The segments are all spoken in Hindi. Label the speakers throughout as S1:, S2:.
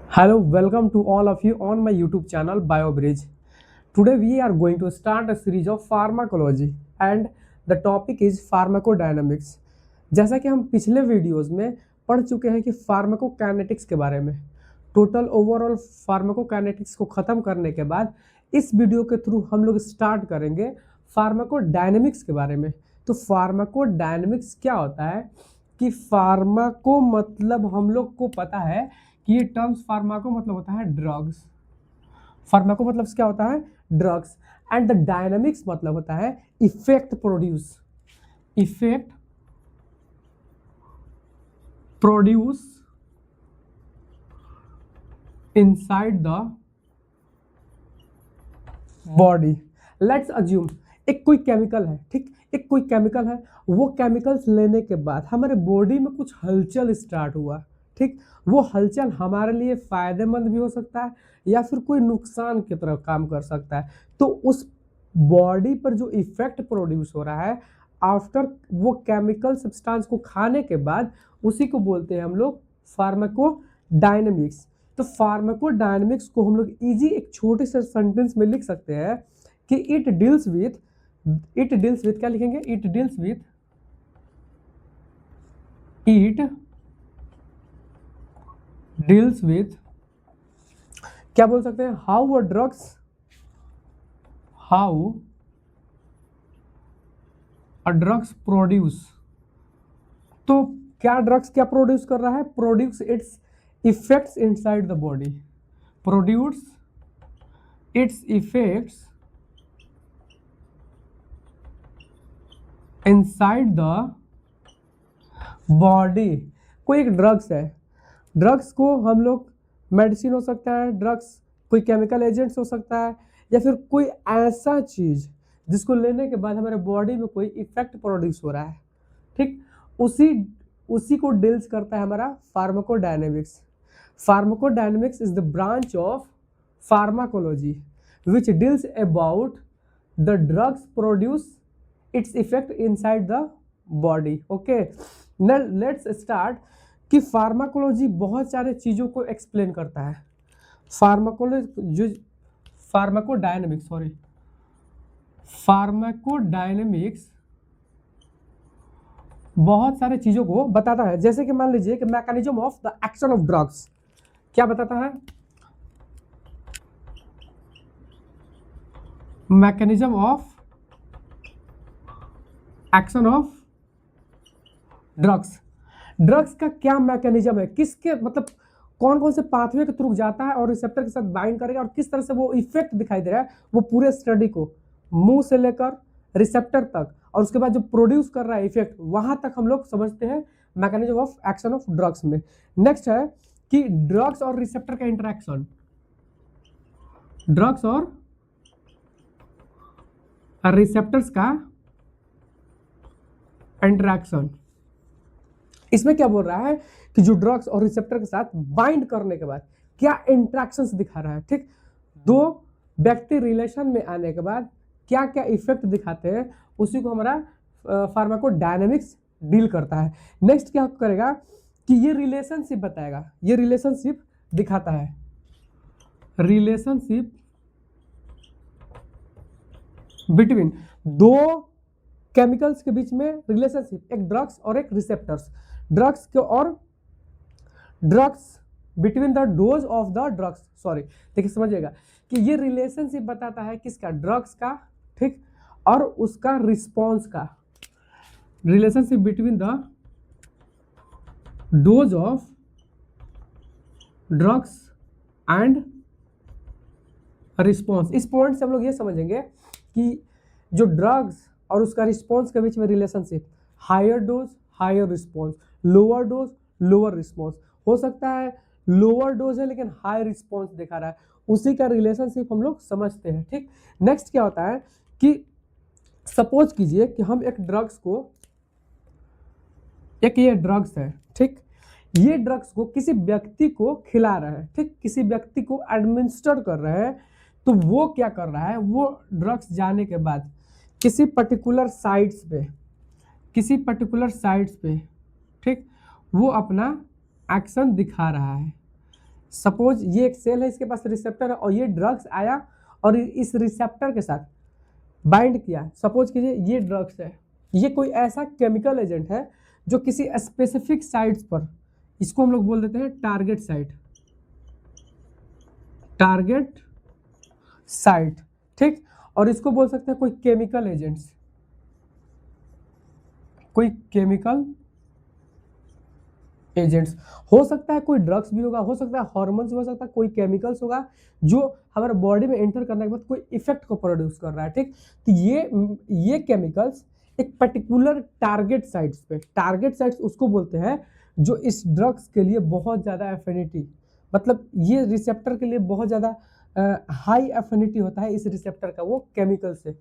S1: Hello, welcome to all of you on my YouTube channel BioBridge. Today we are going to start a series of pharmacology and the topic is pharmacodynamics. जैसा कि हम पिछले वीडियोस में पढ़ चुके हैं कि फार्माकोकाइनेटिक्स के बारे में, टोटल ओवरऑल फार्माकोकाइनेटिक्स को ख़त्म करने के बाद इस वीडियो के थ्रू हम लोग स्टार्ट करेंगे फार्माकोडायनेमिक्स के बारे में। तो फार्माकोडायनेमिक्स क्या होता है कि फार्माको मतलब हम लोग को पता है कि ये टर्म्स फार्माको मतलब होता है ड्रग्स, फार्माको मतलब क्या होता है ड्रग्स, एंड द डायनामिक्स मतलब होता है effect produce inside the body. Let's assume एक कोई केमिकल है, ठीक, एक कोई केमिकल है, वो केमिकल्स लेने के बाद हमारे बॉडी में कुछ हलचल स्टार्ट हुआ, ठीक, वो हलचल हमारे लिए फायदेमंद भी हो सकता है या फिर कोई नुकसान की तरह काम कर सकता है। तो उस बॉडी पर जो इफेक्ट प्रोड्यूस हो रहा है आफ्टर वो केमिकल सब्सटेंस को खाने के बाद, उसी को बोलते हैं हम लोग फार्माकोडायनेमिक्स। तो फार्माकोडायनेमिक्स को हम लोग इजी एक छोटे से सेंटेंस में लिख सकते हैं कि इट डील्स विथ क्या लिखेंगे, इट डील्स विथ क्या बोल सकते हैं, हाउ अ ड्रग्स प्रोड्यूस। तो क्या ड्रग्स क्या प्रोड्यूस कर रहा है, produce it's effects inside the body, produce it's effects inside the body. कोई एक ड्रग्स है, ड्रग्स को हम लोग मेडिसिन हो सकता है, ड्रग्स कोई केमिकल एजेंट्स हो सकता है, या फिर कोई ऐसा चीज जिसको लेने के बाद हमारे बॉडी में कोई इफेक्ट प्रोड्यूस हो रहा है, ठीक, उसी को डील्स करता है हमारा pharmacodynamics. Pharmacodynamics is the branch of pharmacology which deals about the drugs produce its effect inside the body. Okay, let's start कि फार्माकोलॉजी बहुत सारे चीज़ों को एक्सप्लेन करता है। फार्माकोडायनेमिक्स बहुत सारे चीज़ों को बताता है, जैसे कि मान लीजिए कि mechanism of the action of drugs क्या बताता है, mechanism of action of drugs का क्या मैकेनिज्म है, किसके मतलब कौन कौन से पाथवे के थ्रू जाता है और रिसेप्टर के साथ बाइंड करेगा और किस तरह से वो इफेक्ट दिखाई दे रहा है, वो पूरे स्टडी को मुंह से लेकर रिसेप्टर तक और उसके बाद जो प्रोड्यूस कर रहा है इफेक्ट, वहां तक हम लोग समझते हैं mechanism of action of drugs में। नेक्स्ट है कि ड्रग्स और रिसेप्टर का इंटरेक्शन, ड्रग्स और रिसेप्टर्स का इंटरेक्शन। इसमें क्या बोल रहा है कि जो ड्रग्स और रिसेप्टर के साथ बाइंड करने के बाद क्या इंटरेक्शंस दिखा रहा है, ठीक, दो व्यक्ति रिलेशन में आने के बाद क्या क्या इफेक्ट दिखाते हैं, उसी को हमारा फार्माकोडायनेमिक्स डील करता है। नेक्स्ट क्या करेगा कि ये रिलेशनशिप बताएगा, ये रिलेशनशिप दिखाता है, रिलेशनशिप बिटवीन दो केमिकल्स के बीच में रिलेशनशिप, एक ड्रग्स और एक रिसेप्टर्स, ड्रग्स के और drugs between the dose of the drugs, sorry देखिए समझिएगा कि ये रिलेशनशिप बताता है किसका, ड्रग्स का, ठीक, और उसका रिस्पॉन्स का, relationship between the dose of drugs and response. इस पॉइंट से हम लोग ये समझेंगे कि जो ड्रग्स और उसका रिस्पॉन्स के बीच में relationship, higher dose higher response, lower dose lower response, हो सकता है लोअर डोज है लेकिन हाई रिस्पॉन्स दिखा रहा है, उसी का रिलेशनशिप हम लोग समझते हैं, ठीक। नेक्स्ट क्या होता है कि सपोज कीजिए कि हम एक ड्रग्स को, एक ये ड्रग्स है, ठीक, ये ड्रग्स को किसी व्यक्ति को खिला रहे हैं, ठीक, किसी व्यक्ति को एडमिनिस्टर कर रहे हैं, तो वो क्या कर रहा है, वो ड्रग्स जाने के बाद किसी पर्टिकुलर साइट्स पे, ठीक, वो अपना एक्शन दिखा रहा है। सपोज ये एक सेल है, इसके पास रिसेप्टर है और ये ड्रग्स आया और इस रिसेप्टर के साथ बाइंड किया। सपोज कीजिए ये ड्रग्स है, ये कोई ऐसा केमिकल एजेंट है जो किसी स्पेसिफिक साइट्स पर, इसको हम लोग बोल देते हैं टारगेट साइट, टारगेट साइट, ठीक। और इसको बोल सकते हैं कोई केमिकल एजेंट्स, कोई केमिकल एजेंट्स। हो सकता है कोई ड्रग्स भी होगा, हो सकता है हार्मोन्स हो सकता है, कोई केमिकल्स होगा जो हमारे बॉडी में एंटर करने के बाद कोई इफेक्ट को प्रोड्यूस कर रहा है, ठीक। तो ये केमिकल्स एक पर्टिकुलर टारगेट साइट्स पे, टारगेट साइट्स उसको बोलते हैं जो इस ड्रग्स के लिए बहुत ज़्यादा एफिनिटी, मतलब ये रिसेप्टर के लिए बहुत ज़्यादा हाई एफिनिटी होता है इस रिसेप्टर का वो केमिकल से।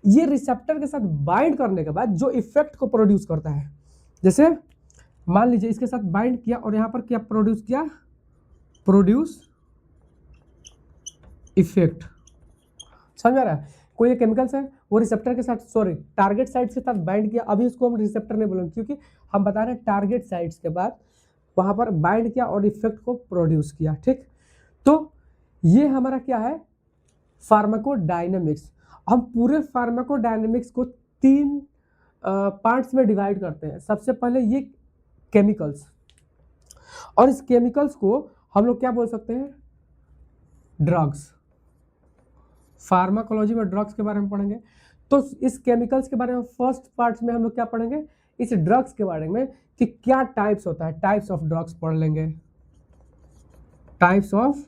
S1: ये रिसेप्टर के साथ बाइंड करने के बाद जो इफेक्ट को प्रोड्यूस करता है, जैसे मान लीजिए इसके साथ बाइंड किया और यहाँ पर क्या प्रोड्यूस किया, प्रोड्यूस इफेक्ट, समझ आ रहा है। कोई केमिकल्स है वो रिसेप्टर के साथ, सॉरी टारगेट साइट के साथ बाइंड किया, अभी इसको हम रिसेप्टर नहीं बोलेंगे क्योंकि हम बता रहे हैं टारगेट साइट्स के बाद वहाँ पर बाइंड किया और इफेक्ट को प्रोड्यूस किया, ठीक। तो ये हमारा क्या है, फार्माकोडायनेमिक्स। हम पूरे फार्माकोडायनेमिक्स को 3 पार्ट्स में डिवाइड करते हैं। सबसे पहले ये केमिकल्स, और इस केमिकल्स को हम लोग क्या बोल सकते हैं, ड्रग्स। फार्माकोलॉजी में ड्रग्स के बारे में पढ़ेंगे, तो इस केमिकल्स के बारे में फर्स्ट पार्ट में हम लोग क्या पढ़ेंगे, इस ड्रग्स के बारे में कि क्या टाइप्स होता है, टाइप्स ऑफ ड्रग्स पढ़ लेंगे, टाइप्स ऑफ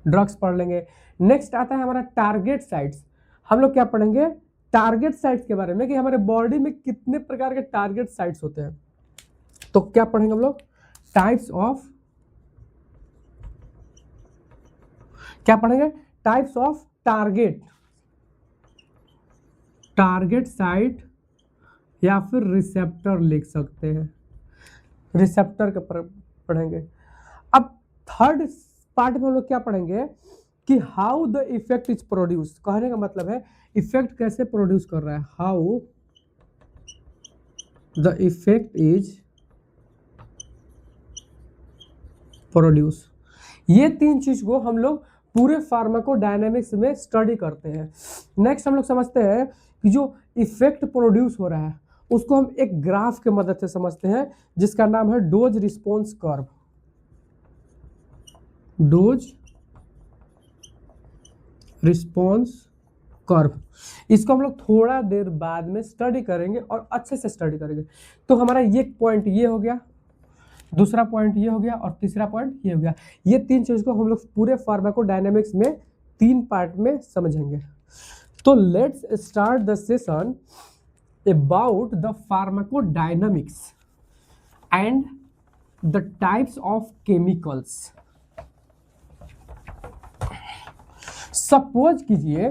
S1: ड्रग्स पढ़ लेंगे। नेक्स्ट आता है हमारा टारगेट साइट्स, हम लोग क्या पढ़ेंगे, टारगेट साइट्स के बारे में कि हमारे बॉडी में कितने प्रकार के टारगेट साइट्स होते हैं। तो क्या पढ़ेंगे हम लोग, टाइप्स ऑफ, क्या पढ़ेंगे, types of target, target site या फिर रिसेप्टर लिख सकते हैं, रिसेप्टर के पढ़ेंगे। अब थर्ड पार्ट में हम लोग क्या पढ़ेंगे कि how the effect is produce, कहने का मतलब है इफेक्ट कैसे प्रोड्यूस कर रहा है, how the effect is produce. ये 3 चीज को हम लोग पूरे फार्माकोडायनेमिक्स में स्टडी करते हैं। नेक्स्ट हम लोग समझते हैं कि जो इफेक्ट प्रोड्यूस हो रहा है उसको हम एक ग्राफ के मदद से समझते हैं जिसका नाम है dose response curve, dose response curve. इसको हम लोग थोड़ा देर बाद में स्टडी करेंगे और अच्छे से स्टडी करेंगे। तो हमारा ये पॉइंट ये हो गया, दूसरा पॉइंट ये हो गया और तीसरा पॉइंट ये हो गया। ये 3 चीज को हम लोग पूरे फार्माकोडायनेमिक्स में 3 पार्ट में समझेंगे। तो let's start the session about the pharmacodynamics and the types of chemicals. Suppose कीजिए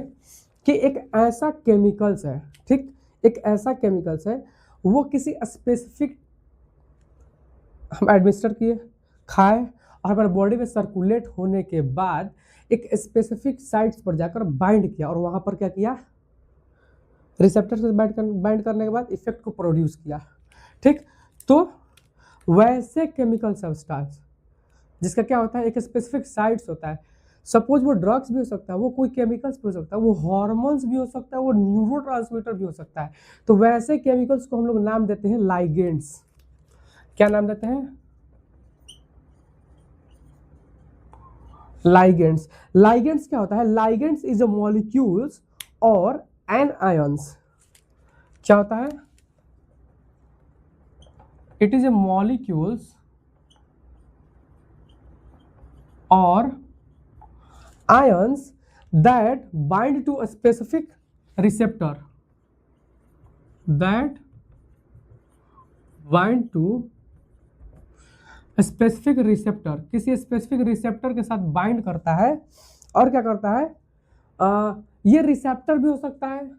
S1: कि एक ऐसा केमिकल्स है, ठीक, एक ऐसा केमिकल्स है वो किसी स्पेसिफिक हम एडमिनिस्टर किए, खाए और हमारे बॉडी में सर्कुलेट होने के बाद एक स्पेसिफिक साइट्स पर जाकर बाइंड किया और वहां पर क्या किया, रिसेप्टर से बाइंड करने के बाद इफेक्ट को प्रोड्यूस किया, ठीक। तो वैसे केमिकल सब्सटेंस जिसका क्या होता है, एक स्पेसिफिक साइट्स होता है। सपोज वो ड्रग्स भी हो सकता है, वो कोई केमिकल्स भी हो सकता है, वो हार्मोन्स भी हो सकता है, वो न्यूरोट्रांसमीटर भी हो सकता है। तो वैसे केमिकल्स को हम लोग नाम देते हैं लाइगेंड्स। क्या नाम देते हैं, लाइगेंड्स। लाइगेंड्स क्या होता है, लाइगेंड्स इज अ मॉलिक्यूल्स और एन आयंस। क्या होता है, इट इज ए मॉलिक्यूल्स और ions that bind to a specific receptor, that bind to a specific receptor, किसी स्पेसिफिक रिसेप्टर के साथ बाइंड करता है और क्या करता है, ये रिसेप्टर भी हो सकता है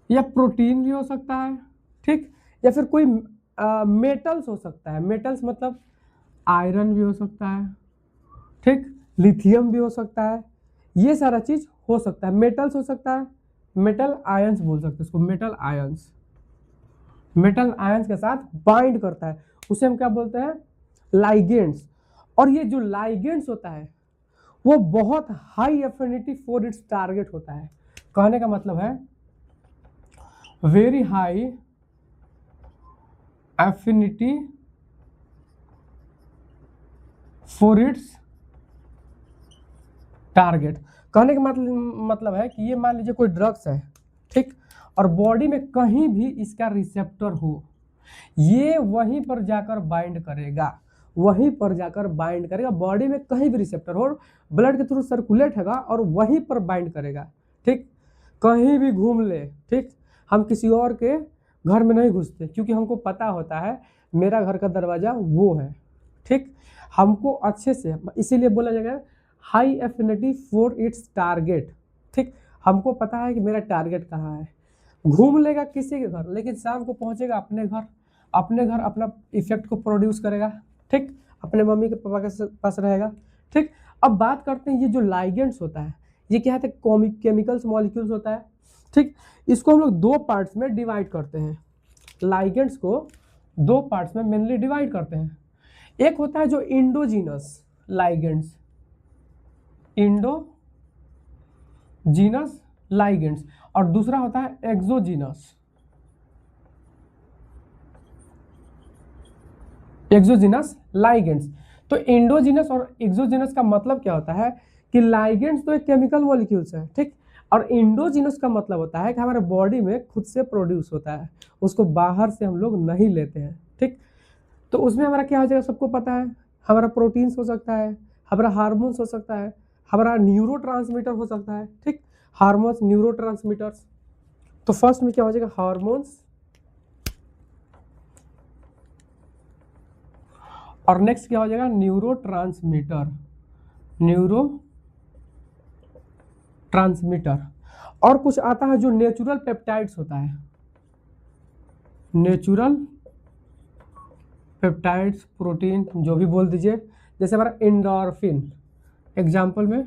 S1: या प्रोटीन भी हो सकता है, ठीक, या फिर कोई मेटल्स हो सकता है। मेटल्स मतलब आयरन भी हो सकता है, ठीक, लिथियम भी हो सकता है, ये सारा चीज हो सकता है। मेटल्स हो सकता है, मेटल आयंस बोल सकते हैं इसको, मेटल आयंस, मेटल आयंस के साथ बाइंड करता है, उसे हम क्या बोलते हैं, लाइगेंड्स। और ये जो लाइगेंड्स होता है वो बहुत high affinity for its target होता है। कहने का मतलब है very high affinity for its target. कहने का मतलब है कि ये मान लीजिए कोई ड्रग्स है, ठीक, और बॉडी में कहीं भी इसका रिसेप्टर हो, ये वहीं पर जाकर बाइंड करेगा, वहीं पर जाकर बाइंड करेगा। बॉडी में कहीं भी रिसेप्टर हो, ब्लड के थ्रू सर्कुलेट होगा और वहीं पर बाइंड करेगा, ठीक। कहीं भी घूम ले, ठीक, हम किसी और के घर में नहीं घुसते क्योंकि हमको पता होता है मेरा घर का दरवाजा वो है, ठीक। हमको अच्छे से, इसीलिए बोला जाएगा high affinity for its target, ठीक। हमको पता है कि मेरा टारगेट कहाँ है। घूम लेगा किसी के घर, लेकिन शाम को पहुंचेगा अपने घर, अपने घर अपना इफेक्ट को प्रोड्यूस करेगा, ठीक, अपने मम्मी के पापा के पास रहेगा, ठीक। अब बात करते हैं ये जो लाइगेंड्स होता है, ये क्या है, केमिकल्स मॉलिक्यूल्स होता है, ठीक। इसको हम लोग दो पार्ट्स में डिवाइड करते हैं। लाइगेंड्स को दो पार्ट्स में मेनली डिवाइड करते हैं। एक होता है जो इंडोजीनस लाइगेंड्स, इंडोजीनस लाइगेंड्स, और दूसरा होता है एक्सोजीनस, एक्सोजीनस लाइगेंड्स। तो इंडोजीनस और एक्सोजीनस का मतलब क्या होता है कि लाइगेंड्स तो एक केमिकल मॉलिक्यूल्स है, ठीक, और इंडोजीनस का मतलब होता है कि हमारे बॉडी में खुद से प्रोड्यूस होता है, उसको बाहर से हम लोग नहीं लेते हैं, ठीक। तो उसमें हमारा क्या हो जाएगा, सबको पता है, हमारा प्रोटीन्स हो सकता है, हमारा हार्मोन्स हो सकता है, हमारा न्यूरोट्रांसमीटर हो सकता है, ठीक, हार्मोन्स, न्यूरोट्रांसमीटर्स। तो फर्स्ट में क्या हो जाएगा, हार्मोन्स, और नेक्स्ट क्या हो जाएगा, न्यूरोट्रांसमीटर, न्यूरोट्रांसमीटर। और कुछ आता है जो नेचुरल पेप्टाइड्स होता है, नेचुरल पेप्टाइड्स, प्रोटीन, जो भी बोल दीजिए, जैसे हमारा एंडोर्फिन, एग्जाम्पल में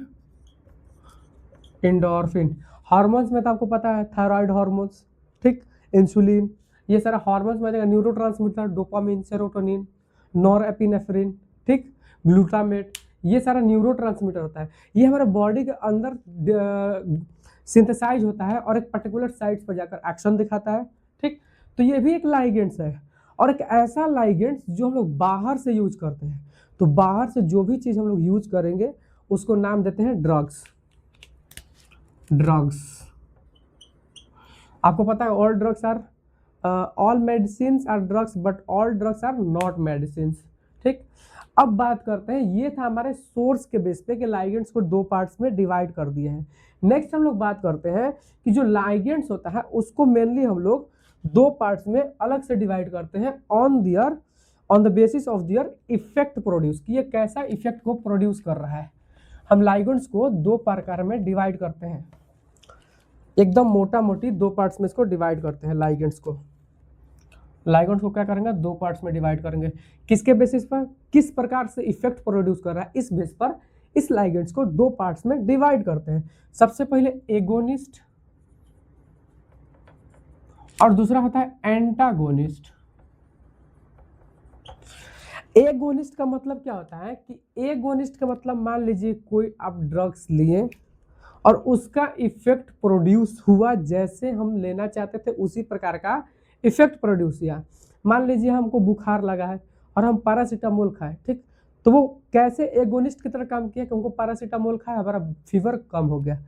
S1: एंडोर्फिन। हार्मोन्स में तो आपको पता है थायराइड हार्मोन्स, ठीक, इंसुलिन, ये सारा हार्मोन्स में आ जाएगा। न्यूरोट्रांसमीटर, डोपामिन, सेरोटोनिन, नॉरएपिनेफ्रिन, ठीक, ग्लूटामेट, ये सारा न्यूरोट्रांसमीटर होता है। ये हमारे बॉडी के अंदर सिंथेसाइज होता है और एक पर्टिकुलर साइट्स पर जाकर एक्शन दिखाता है, ठीक। तो ये भी एक लाइगेंड्स है, और एक ऐसा लाइगेंड्स जो हम लोग बाहर से यूज करते हैं। तो बाहर से जो भी चीज़ हम लोग यूज करेंगे उसको नाम देते हैं ड्रग्स, ड्रग्स। आपको पता है all drugs are, all medicines are drugs but all drugs are not medicines, ठीक। अब बात करते हैं, ये था हमारे सोर्स के बेस पे कि लाइगेंड्स को दो पार्ट्स में डिवाइड कर दिए हैं। नेक्स्ट हम लोग बात करते हैं कि जो लाइगेंड्स होता है उसको मेनली हम लोग दो पार्ट्स में अलग से डिवाइड करते हैं on the basis of their effect produce, कि ये कैसा इफेक्ट को प्रोड्यूस कर रहा है। हम लाइगेंड्स को दो प्रकार में डिवाइड करते हैं, एकदम मोटा मोटी दो पार्ट्स में इसको डिवाइड करते हैं। लाइगेंड्स को क्या करेंगे, दो पार्ट्स में डिवाइड करेंगे। किसके बेसिस पर, किस प्रकार से इफेक्ट प्रोड्यूस कर रहा है, इस बेस पर इस लाइगेंड्स को दो पार्ट्स में डिवाइड करते हैं। सबसे पहले एगोनिस्ट और दूसरा होता है एंटागोनिस्ट। एगोनिस्ट का मतलब क्या होता है कि एगोनिस्ट का मतलब, मान लीजिए कोई आप ड्रग्स लिए और उसका इफेक्ट प्रोड्यूस हुआ, जैसे हम लेना चाहते थे उसी प्रकार का इफेक्ट प्रोड्यूस किया। मान लीजिए हमको बुखार लगा है और हम पैरासीटामोल खाए, ठीक, तो वो कैसे एगोनिस्ट की तरह काम किया कि हमको पैरासीटामोल खाया, हमारा फीवर कम हो गया।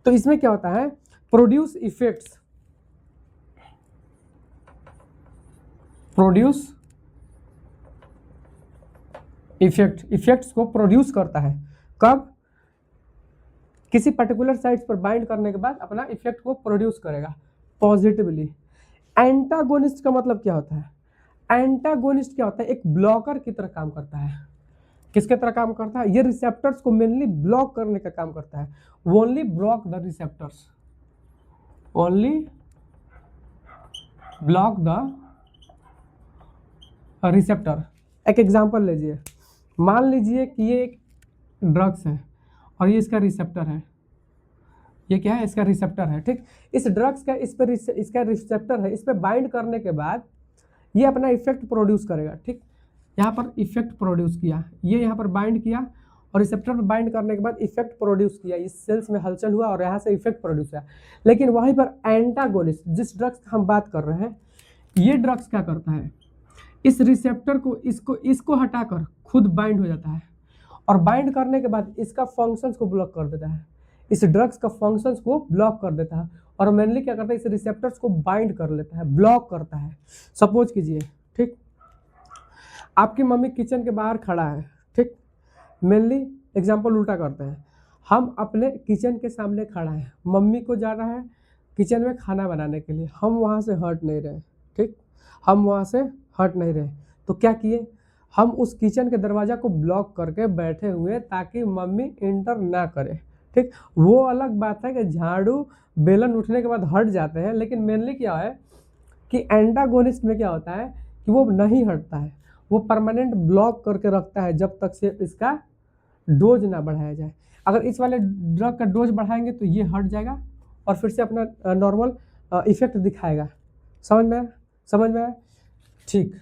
S1: तो इसमें क्या होता है, प्रोड्यूस इफेक्ट्स, प्रोड्यूस इफेक्ट्स को प्रोड्यूस करता है। कब, किसी पर्टिकुलर साइट्स पर बाइंड करने के बाद अपना इफेक्ट को प्रोड्यूस करेगा पॉजिटिवली। एंटागोनिस्ट का मतलब क्या होता है, एंटागोनिस्ट क्या होता है, एक ब्लॉकर की तरह काम करता है। किसके तरह काम करता है, ये रिसेप्टर्स को मेनली ब्लॉक करने का काम करता है। Only block the receptors, only block the receptor. एक एग्जांपल लीजिए, मान लीजिए कि ये एक ड्रग्स है और ये इसका रिसेप्टर है, ये क्या है, इसका रिसेप्टर है, ठीक। इस ड्रग्स का इस पर इसका रिसेप्टर है, इस पर बाइंड करने के बाद ये अपना इफेक्ट प्रोड्यूस करेगा, ठीक। यहाँ पर इफेक्ट प्रोड्यूस किया, ये यहाँ पर बाइंड किया और रिसेप्टर पर बाइंड करने के बाद इफेक्ट प्रोड्यूस किया, इस सेल्स में हलचल हुआ और यहाँ से इफेक्ट प्रोड्यूस हुआ। लेकिन वहीं पर एंटागोनिस्ट, जिस ड्रग्स की हम बात कर रहे हैं, ये ड्रग्स क्या करता है, इस रिसेप्टर को इसको हटाकर खुद बाइंड हो जाता है और बाइंड करने के बाद इसका फंक्शंस को ब्लॉक कर देता है, इस ड्रग्स का फंक्शंस को ब्लॉक कर देता है और मेनली क्या करता है, इस रिसेप्टर्स को बाइंड कर लेता है, ब्लॉक करता है। सपोज कीजिए, ठीक, आपकी मम्मी किचन के बाहर खड़ा है, ठीक, मेनली एग्जाम्पल उल्टा करते हैं, हम अपने किचन के सामने खड़ा है, मम्मी को जा रहा है किचन में खाना बनाने के लिए, हम वहाँ से हट नहीं रहे, ठीक, हम वहाँ से हट नहीं रहे, तो क्या किए, हम उस किचन के दरवाज़ा को ब्लॉक करके बैठे हुए ताकि मम्मी इंटर ना करे, ठीक। वो अलग बात है कि झाड़ू बेलन उठने के बाद हट जाते हैं, लेकिन मेनली क्या है कि एंटागोनिस्ट में क्या होता है कि वो नहीं हटता है, वो परमानेंट ब्लॉक करके रखता है जब तक से इसका डोज ना बढ़ाया जाए। अगर इस वाले ड्रग का डोज बढ़ाएंगे तो ये हट जाएगा और फिर से अपना नॉर्मल इफेक्ट दिखाएगा। समझ में आया? ठीक।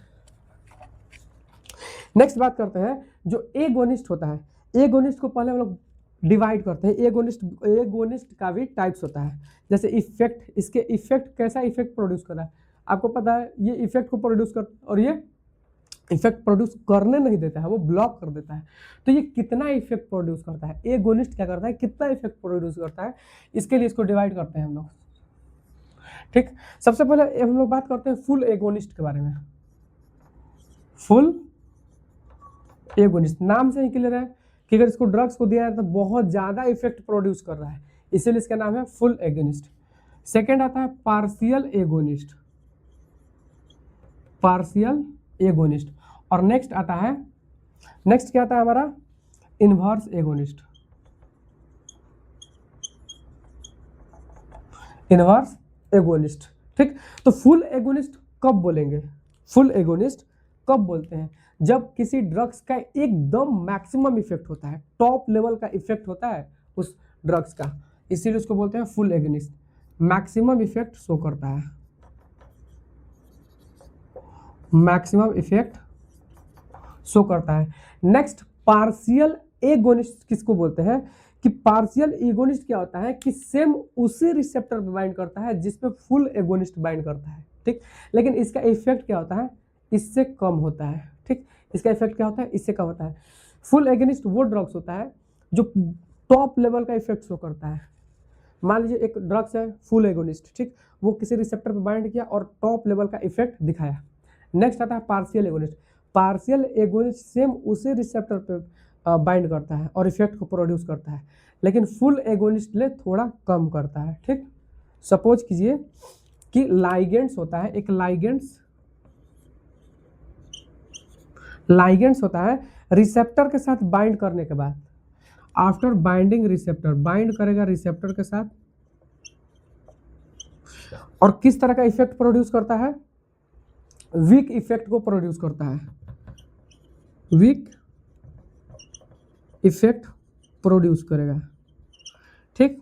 S1: नेक्स्ट बात करते हैं जो एगोनिस्ट होता है। एगोनिस्ट को पहले हम लोग डिवाइड करते हैं। एगोनिस्ट का भी टाइप्स होता है, जैसे इफेक्ट, इसके इफेक्ट कैसा इफेक्ट प्रोड्यूस कर रहा है आपको पता है, ये इफेक्ट को प्रोड्यूस कर और ये इफेक्ट प्रोड्यूस करने नहीं देता है, वो ब्लॉक कर देता है। तो ये कितना इफेक्ट प्रोड्यूस करता है, एगोनिस्ट क्या करता है, कितना इफेक्ट प्रोड्यूस करता है, इसके लिए इसको डिवाइड करते हैं हम लोग। ठीक, सबसे पहले हम लोग बात करते हैं फुल एगोनिस्ट के बारे में। फुल एगोनिस्ट नाम से ही क्लियर है कि अगर इसको ड्रग्स को दिया है तो बहुत ज़्यादा इफेक्ट प्रोड्यूस कर रहा है, इसीलिए इसका नाम है फुल एगोनिस्ट। सेकेंड आता है पार्शियल एगोनिस्ट, पार्शियल एगोनिस्ट। और नेक्स्ट आता है, नेक्स्ट क्या आता है हमारा, इनवर्स एगोनिस्ट। इनवर्स एगोनिस्ट, ठीक। तो फुल एगोनिस्ट कब बोलेंगे, फुल एगोनिस्ट कब बोलते हैं, जब किसी ड्रग्स का एकदम मैक्सिमम इफेक्ट होता है, टॉप लेवल का इफेक्ट होता है उस ड्रग्स का, इसीलिए उसको बोलते हैं full agonist. Maximum effect show करता है, मैक्सिमम इफेक्ट शो करता है। नेक्स्ट पार्शियल एगोनिस्ट किसको बोलते हैं, कि पार्शियल एगोनिस्ट क्या होता है कि सेम उसी रिसेप्टर पे बाइंड करता है जिसपे फुल एगोनिस्ट बाइंड करता है, ठीक, लेकिन इसका इफेक्ट क्या होता है, इससे कम होता है, ठीक, इसका इफेक्ट क्या होता है, इससे कम होता है। फुल एगोनिस्ट वो ड्रग्स होता है जो टॉप लेवल का इफेक्ट शो करता है। मान लीजिए एक ड्रग्स है फुल एगोनिस्ट, ठीक, वो किसी रिसेप्टर पे बाइंड किया और टॉप लेवल का इफेक्ट दिखाया। नेक्स्ट आता है partial agonist. Partial agonist same उसी रिसेप्टर पे बाइंड करता है और इफेक्ट को प्रोड्यूस करता है, लेकिन फुल एगोनिस्ट ले थोड़ा कम करता है, ठीक। सपोज कीजिए कि लाइगेंड्स होता है, एक लाइगेंड्स होता है, रिसेप्टर के साथ बाइंड करने के बाद, आफ्टर बाइंडिंग रिसेप्टर, बाइंड करेगा रिसेप्टर के साथ और किस तरह का इफेक्ट प्रोड्यूस करता है, वीक इफेक्ट को प्रोड्यूस करता है, वीक इफेक्ट प्रोड्यूस करेगा, ठीक,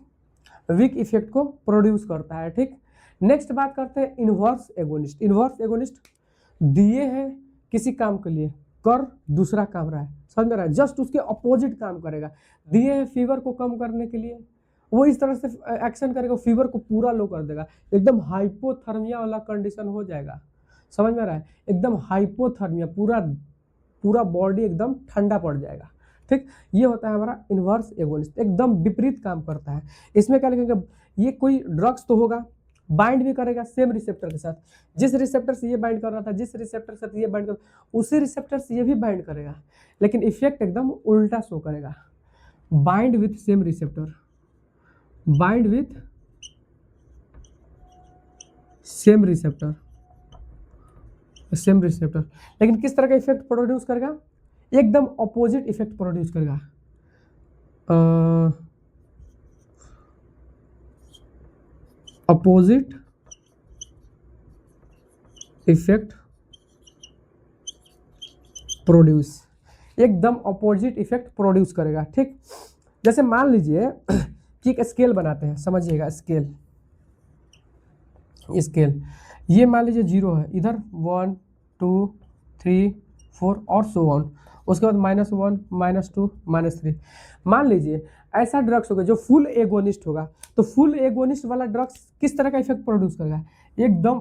S1: वीक इफेक्ट को प्रोड्यूस करता है, ठीक। नेक्स्ट बात करते हैं इनवर्स एगोनिस्ट। इनवर्स एगोनिस्ट दिए हैं किसी काम के लिए, कर दूसरा काम रहा है, समझ में रहा है, जस्ट उसके अपोजिट काम करेगा। दिए हैं फीवर को कम करने के लिए, वो इस तरह से एक्शन करेगा, फीवर को पूरा लो कर देगा, एकदम हाइपोथर्मिया वाला कंडीशन हो जाएगा, समझ में रहा है, एकदम हाइपोथर्मिया, पूरा बॉडी एकदम ठंडा पड़ जाएगा, ठीक। ये होता है हमारा इनवर्स एगोनिस्ट, एकदम विपरीत काम करता है। इसमें क्या लिखेंगे, ये कोई ड्रग्स तो होगा, बाइंड भी करेगा सेम रिसेप्टर के साथ, जिस रिसेप्टर से ये बाइंड कर रहा था, जिस रिसेप्टर के साथ ये बाइंड कर, उसी रिसेप्टर से ये भी बाइंड करेगा, लेकिन इफेक्ट एकदम उल्टा शो करेगा। Bind with same receptor, bind with same receptor, same receptor, लेकिन किस तरह का इफेक्ट प्रोड्यूस करेगा, एकदम ऑपोजिट इफेक्ट प्रोड्यूस करेगा। अपोजिट इफेक्ट प्रोड्यूस, एकदम अपोजिट इफेक्ट प्रोड्यूस करेगा, ठीक। जैसे मान लीजिए कि एक स्केल बनाते हैं, समझिएगा, स्केल, ये मान लीजिए 0 है, इधर 1 2 3 4 और सो ऑन। उसके बाद -1 -2 -3। मान लीजिए ऐसा ड्रग्स होगा जो फुल एगोनिस्ट होगा, तो फुल एगोनिस्ट वाला ड्रग्स किस तरह का इफेक्ट प्रोड्यूस करेगा, एकदम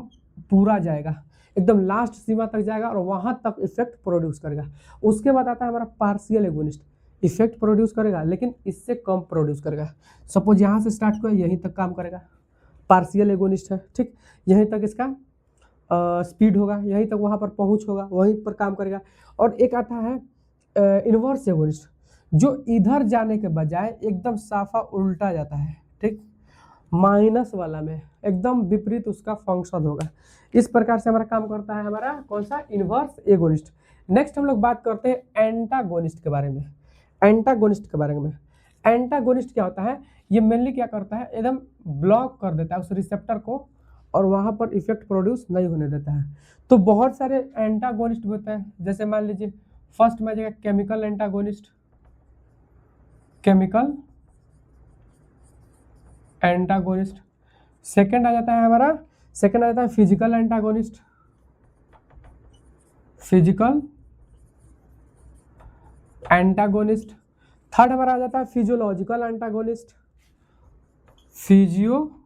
S1: पूरा जाएगा, एकदम लास्ट सीमा तक जाएगा और वहां तक इफेक्ट प्रोड्यूस करेगा। उसके बाद आता है हमारा पार्शियल एगोनिस्ट, इफेक्ट प्रोड्यूस करेगा लेकिन इससे कम प्रोड्यूस करेगा। सपोज यहाँ से स्टार्ट किया यहीं तक काम करेगा, पार्शियल एगोनिस्ट है, ठीक, यहीं तक इसका स्पीड होगा, यहीं तक वहाँ पर पहुँच होगा, वहीं पर काम करेगा। और एक आता है इन्वर्स एगोनिस्ट, जो इधर जाने के बजाय एकदम साफा उल्टा जाता है, ठीक, माइनस वाला में एकदम विपरीत उसका फंक्शन होगा। इस प्रकार से हमारा काम करता है हमारा कौन सा, इन्वर्स एगोनिस्ट। नेक्स्ट हम लोग बात करते हैं एंटागोनिस्ट के बारे में। एंटागोनिस्ट के बारे में, एंटागोनिस्ट क्या होता है, ये मेनली क्या करता है, एकदम ब्लॉक कर देता है उस रिसेप्टर को और वहाँ पर इफेक्ट प्रोड्यूस नहीं होने देता है। तो बहुत सारे एंटागोनिस्ट होते हैं, जैसे मान लीजिए फर्स्ट में आ जाएगा chemical antagonist, chemical antagonist. Second आ जाता है हमारा, सेकंड आ जाता है physical antagonist, physical antagonist. Third हमारा आ जाता है physiological antagonist, physiological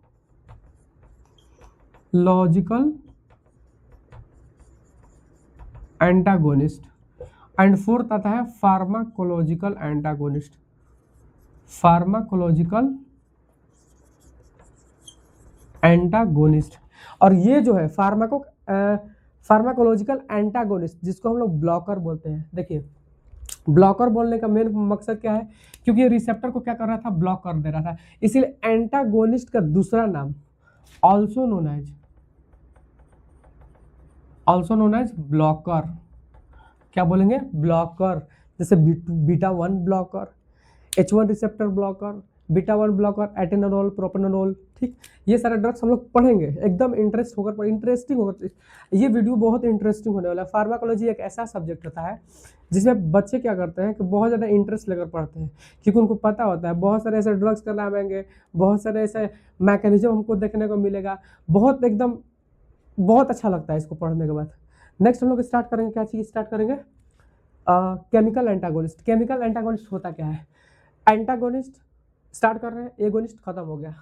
S1: antagonist. And fourth आता है फार्माकोलॉजिकल एंटागोनिस्ट, फार्माकोलॉजिकल एंटागोनिस्ट। और ये जो है फार्माकोलॉजिकल एंटागोनिस्ट, जिसको हम लोग ब्लॉकर बोलते हैं। देखिए ब्लॉकर बोलने का मेन मकसद क्या है, क्योंकि ये रिसेप्टर को क्या कर रहा था, ब्लॉक कर दे रहा था, इसीलिए एंटागोनिस्ट का दूसरा नाम ऑल्सो नोन एज ब्लॉकर। क्या बोलेंगे, ब्लॉकर। जैसे beta 1 blocker, H1 receptor blocker, beta 1 blocker, atenolol, propranolol, ठीक, ये सारे ड्रग्स हम लोग पढ़ेंगे, एकदम इंटरेस्टिंग होगा। ये वीडियो बहुत इंटरेस्टिंग होने वाला है। फार्माकोलॉजी एक ऐसा सब्जेक्ट होता है जिसमें बच्चे क्या करते हैं कि बहुत ज़्यादा इंटरेस्ट लेकर पढ़ते हैं, क्योंकि उनको पता होता है बहुत सारे ऐसे ड्रग्स का नाम आएंगे, बहुत सारे ऐसे मैकेनिज्म हमको देखने को मिलेगा, बहुत अच्छा लगता है इसको पढ़ने के बाद। नेक्स्ट हम लोग स्टार्ट करेंगे, क्या चीज़ स्टार्ट करेंगे, केमिकल एंटागोनिस्ट। केमिकल एंटागोनिस्ट होता क्या है, एंटागोनिस्ट स्टार्ट कर रहे हैं, एगोनिस्ट खत्म हो गया।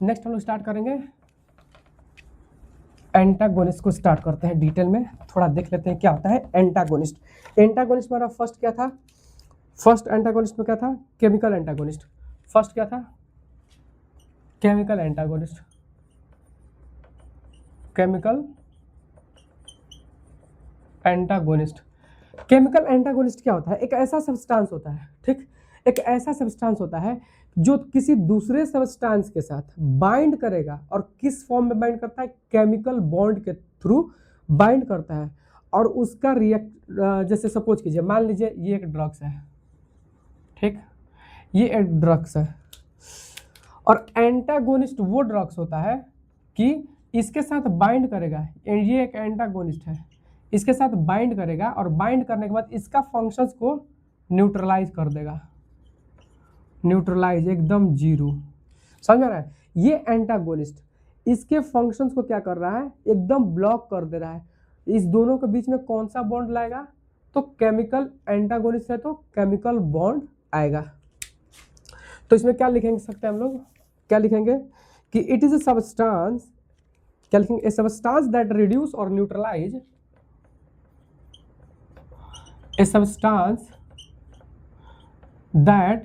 S1: नेक्स्ट हम लोग स्टार्ट करेंगे एंटागोनिस्ट को स्टार्ट करते हैं डिटेल में, थोड़ा देख लेते हैं क्या होता है एंटागोनिस्ट। एंटागोनिस्ट हमारा फर्स्ट क्या था, फर्स्ट एंटागोनिस्ट में क्या था, केमिकल एंटागोनिस्ट। फर्स्ट क्या था, chemical antagonist, chemical antagonist. Chemical antagonist क्या होता है, एक ऐसा सब्सटेंस होता है, ठीक, एक ऐसा सब्सटेंस होता है जो किसी दूसरे सब्सटेंस के साथ बाइंड करेगा, और किस फॉर्म में बाइंड करता है, केमिकल बॉन्ड के थ्रू बाइंड करता है, और उसका जैसे सपोज कीजिए, मान लीजिए ये एक ड्रग्स है, ठीक, ये एक ड्रग्स है, और एंटागोनिस्ट वो ड्रग्स होता है कि इसके साथ बाइंड करेगा, ये एक एंटागोनिस्ट है, इसके साथ बाइंड करेगा और बाइंड करने के बाद इसका फंक्शंस को न्यूट्रलाइज कर देगा, न्यूट्रलाइज एकदम जीरो, समझ आ रहा है। ये एंटागोनिस्ट इसके फंक्शंस को क्या कर रहा है, एकदम ब्लॉक कर दे रहा है। इस दोनों के बीच में कौन सा बॉन्ड लाएगा, तो केमिकल एंटागोनिस्ट है तो केमिकल बॉन्ड आएगा। तो इसमें क्या लिखेंगे सकते हैं हम लोग, क्या लिखेंगे कि इट इज ए सब्सटेंस, क्या लिखेंगे, ए सब्सटेंस दैट रिड्यूस और neutralise, a substance that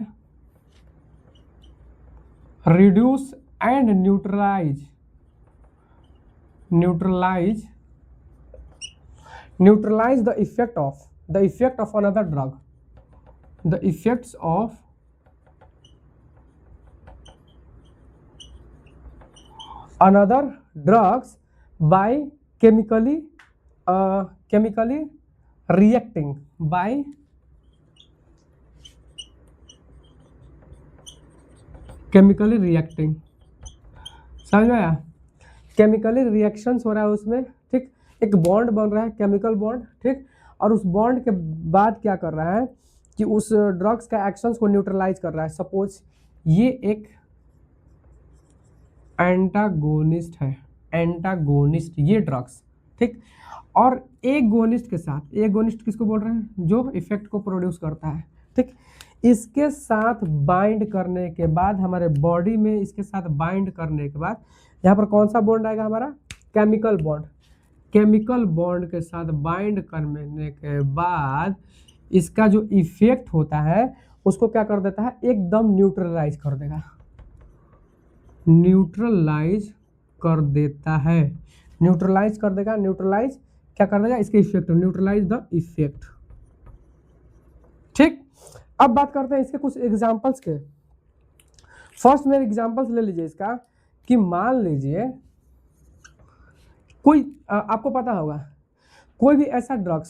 S1: reduce and neutralize the effect of another drug, the effects of another drugs by chemically reacting, by chemically reacting, समझ में आया, केमिकली रिएक्शंस हो रहा है उसमें, ठीक, एक बॉन्ड बन रहा है केमिकल बॉन्ड, ठीक, और उस बॉन्ड के बाद क्या कर रहा है कि उस ड्रग्स का एक्शंस को न्यूट्रलाइज कर रहा है। सपोज ये एक एंटागोनिस्ट है, एंटागोनिस्ट, ये ड्रग्स ठीक। और एगोनिस्ट के साथ, एगोनिस्ट किसको बोल रहे हैं, जो इफेक्ट को प्रोड्यूस करता है, ठीक। इसके साथ बाइंड करने के बाद हमारे बॉडी में, इसके साथ बाइंड करने के बाद यहाँ पर कौन सा बॉन्ड आएगा हमारा, केमिकल बॉन्ड। केमिकल बॉन्ड के साथ बाइंड करने के बाद इसका जो इफेक्ट होता है उसको क्या कर देता है, एकदम न्यूट्रलाइज कर देगा, न्यूट्रलाइज कर देता है, न्यूट्रलाइज कर देगा। न्यूट्रलाइज क्या कर देगा, इसके इफेक्ट, न्यूट्रलाइज द इफेक्ट, ठीक। अब बात करते हैं इसके कुछ एग्जांपल्स के। फर्स्ट मेरे एग्जांपल्स ले लीजिए इसका, कि मान लीजिए कोई आपको पता होगा कोई भी ऐसा ड्रग्स,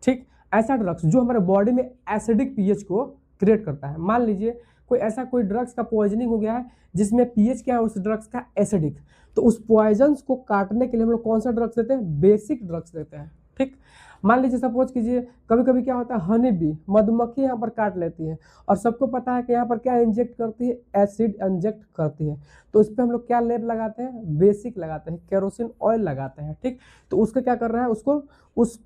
S1: ठीक, ऐसा ड्रग्स जो हमारे बॉडी में एसिडिक पीएच को क्रिएट करता है। मान लीजिए कोई ऐसा कोई ड्रग्स का पॉइजनिंग हो गया है जिसमें पीएच क्या है उस ड्रग्स का, एसिडिक। तो उस पॉइजन को काटने के लिए हम लोग कौन सा ड्रग्स देते हैं, बेसिक ड्रग्स देते हैं, ठीक। मान लीजिए सपोज कीजिए कभी कभी क्या होता है, हनी बी, मधुमक्खी यहाँ पर काट लेती है और सबको पता है कि यहाँ पर क्या इंजेक्ट करती है, एसिड इंजेक्ट करती है। तो इस पर हम लोग क्या लेप लगाते हैं, बेसिक लगाते हैं, केरोसिन ऑयल लगाते हैं, ठीक। तो उसका क्या कर रहा है, उसको उस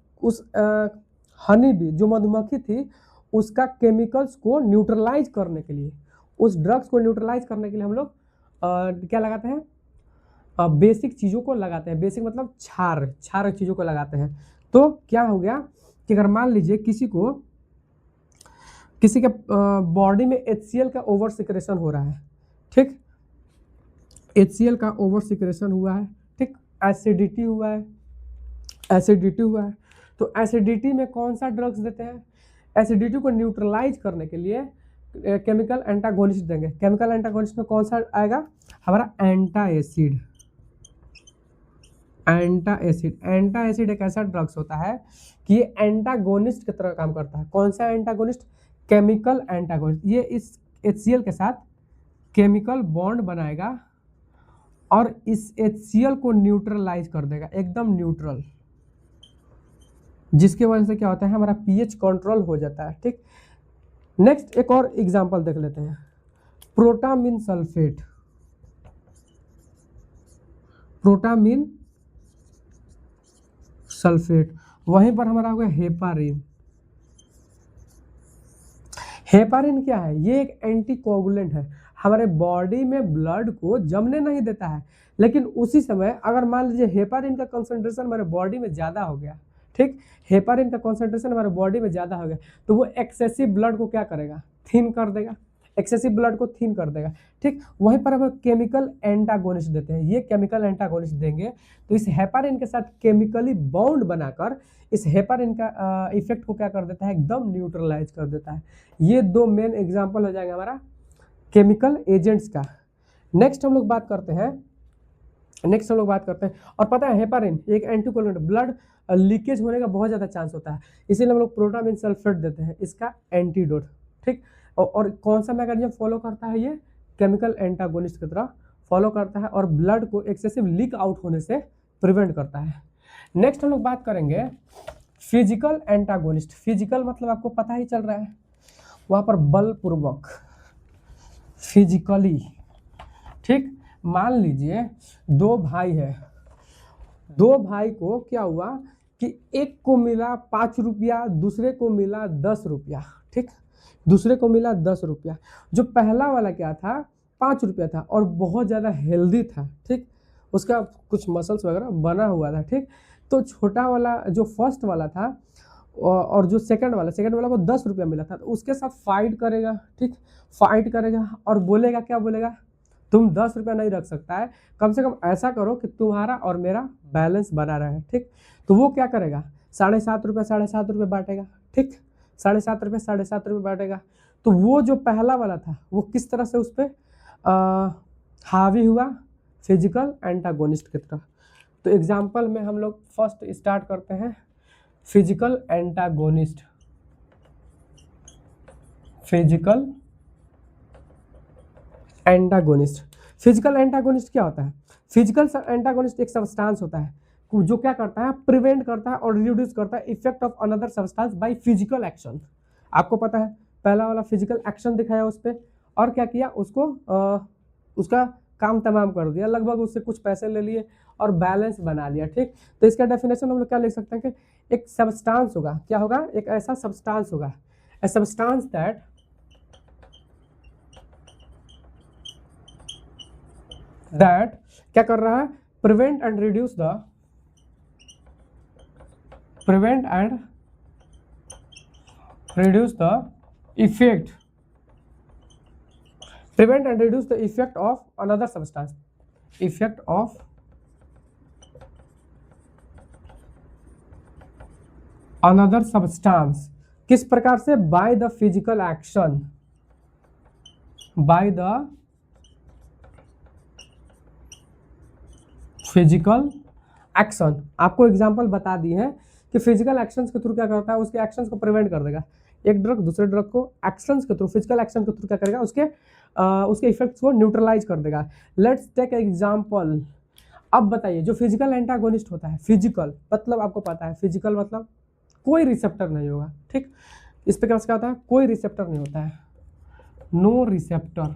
S1: हनी बी जो मधुमक्खी थी उसका केमिकल्स को न्यूट्रलाइज करने के लिए, उस ड्रग्स को न्यूट्रलाइज करने के लिए हम लोग क्या लगाते हैं, बेसिक चीज़ों को लगाते हैं। बेसिक मतलब छार चीज़ों को लगाते हैं। तो क्या हो गया कि अगर मान लीजिए किसी के बॉडी में HCl का ओवर सिक्रेशन हो रहा है, ठीक, HCl का ओवर सिक्रेशन हुआ है, ठीक, एसिडिटी हुआ है, तो एसिडिटी में कौन सा ड्रग्स देते हैं, एसिडिटी को न्यूट्रलाइज करने के लिए केमिकल एंटागोनिस्ट देंगे। केमिकल एंटागोनिस्ट में कौन सा आएगा हमारा, एंटाएसिड। एंटाएसिड एक ऐसा ड्रग्स होता है कि ये एंटागोनिस्ट की तरह काम करता है। कौन सा एंटागोनिस्ट, केमिकल एंटागोनिस्ट। ये इस HCl के साथ केमिकल बॉन्ड बनाएगा और इस HCl को न्यूट्रलाइज कर देगा, एकदम न्यूट्रल, जिसके वजह से क्या होता है, हमारा पीएच कंट्रोल हो जाता है, ठीक। नेक्स्ट एक और एग्जांपल देख लेते हैं, प्रोटामिन सल्फेट। प्रोटामिन सल्फेट, वहीं पर हमारा हो गया हेपारिन। हेपारिन क्या है, ये एक एंटीकोगुलेंट है, हमारे बॉडी में ब्लड को जमने नहीं देता है, लेकिन उसी समय अगर मान लीजिए हेपारिन का कंसंट्रेशन हमारे बॉडी में ज़्यादा हो गया, ठीक, हेपारिन का कंसंट्रेशन हमारे बॉडी में ज़्यादा हो गया तो वो एक्सेसिव ब्लड को क्या करेगा, थिन कर देगा, एक्सेसिव ब्लड को थिन कर देगा, ठीक। वहीं पर हम केमिकल एंटागोनिस्ट देते हैं, ये केमिकल एंटागोनिस्ट देंगे तो इस हेपारिन के साथ केमिकली बॉन्ड बनाकर इस हेपारिन का इफेक्ट को क्या कर देता है, एकदम न्यूट्रलाइज कर देता है। ये दो मेन एग्जाम्पल हो जाएगा हमारा केमिकल एजेंट्स का। नेक्स्ट हम लोग बात करते हैं और पता है हेपारिन एक एंटीकोगुलेंट, ब्लड लीकेज होने का बहुत ज़्यादा चांस होता है, इसीलिए हम लोग प्रोटामिन सल्फेट देते हैं, इसका एंटीडोट, ठीक। और कौन सा मैकेनिज्म फॉलो करता है, ये केमिकल एंटागोनिस्ट की तरह फॉलो करता है और ब्लड को एक्सेसिव लीक आउट होने से प्रिवेंट करता है। नेक्स्ट हम लोग बात करेंगे फिजिकल एंटागोनिस्ट। फिजिकल मतलब आपको पता ही चल रहा है, वहाँ पर बलपूर्वक, फिजिकली, ठीक। मान लीजिए दो भाई है, दो भाई को क्या हुआ कि एक को मिला 5 रुपया, दूसरे को मिला 10 रुपया, ठीक, दूसरे को मिला 10 रुपया। जो पहला वाला क्या था, 5 रुपया था और बहुत ज़्यादा हेल्दी था, ठीक, उसका कुछ मसल्स वगैरह बना हुआ था, ठीक। तो छोटा वाला जो फर्स्ट वाला था और जो सेकंड वाला को 10 रुपया मिला था, तो उसके साथ फाइट करेगा, ठीक, फाइट करेगा और बोलेगा, क्या बोलेगा, तुम 10 रुपया नहीं रख सकता है, कम से कम ऐसा करो कि तुम्हारा और मेरा बैलेंस बना रहे, ठीक। तो वो क्या करेगा, 7.5 रुपये बांटेगा, ठीक, 7.5 रुपये बांटेगा। तो वो जो पहला वाला था वो किस तरह से उस पर हावी हुआ, फिजिकल एंटागोनिस्ट की तरह। तो एग्जाम्पल में हम लोग फर्स्ट स्टार्ट करते हैं फिजिकल एंटागोनिस्ट। फिजिकल एंटागोनिस्ट क्या होता है, फिजिकल एंटागोनिस्ट एक सब्सटेंस होता है जो क्या करता है, प्रिवेंट करता है और रिड्यूस करता है effect of another substance by physical action. आपको पता है पहला वाला फिजिकल एक्शन दिखाया उस पर और क्या किया, उसको उसका काम तमाम कर दिया, लगभग उससे कुछ पैसे ले लिए और बैलेंस बना लिया। ठीक, तो इसका डेफिनेशन हम लोग क्या लिख सकते हैं कि एक सब्सटेंस होगा, क्या होगा, एक ऐसा सब्सटेंस होगा, ए सब्सटेंस दैट क्या कर रहा है, prevent and reduce the effect prevent and reduce the effect of another substance, effect of another substance, किस प्रकार से, by the physical action, by the physical action. आपको एग्जांपल बता दी है कि फिजिकल एक्शंस के थ्रू क्या करता है, उसके एक्शंस को प्रिवेंट कर देगा। एक ड्रग दूसरे ड्रग को एक्शंस के थ्रू, फिजिकल एक्शन के थ्रू क्या करेगा, उसके इफेक्ट्स को न्यूट्रलाइज कर देगा। Let's take example. अब बताइए, जो फिजिकल एंटागोनिस्ट होता है, फिजिकल मतलब आपको पता है, फिजिकल मतलब कोई रिसेप्टर नहीं होगा। ठीक, इस पे क्या होता है, कोई रिसेप्टर नहीं होता है, नो रिसेप्टर,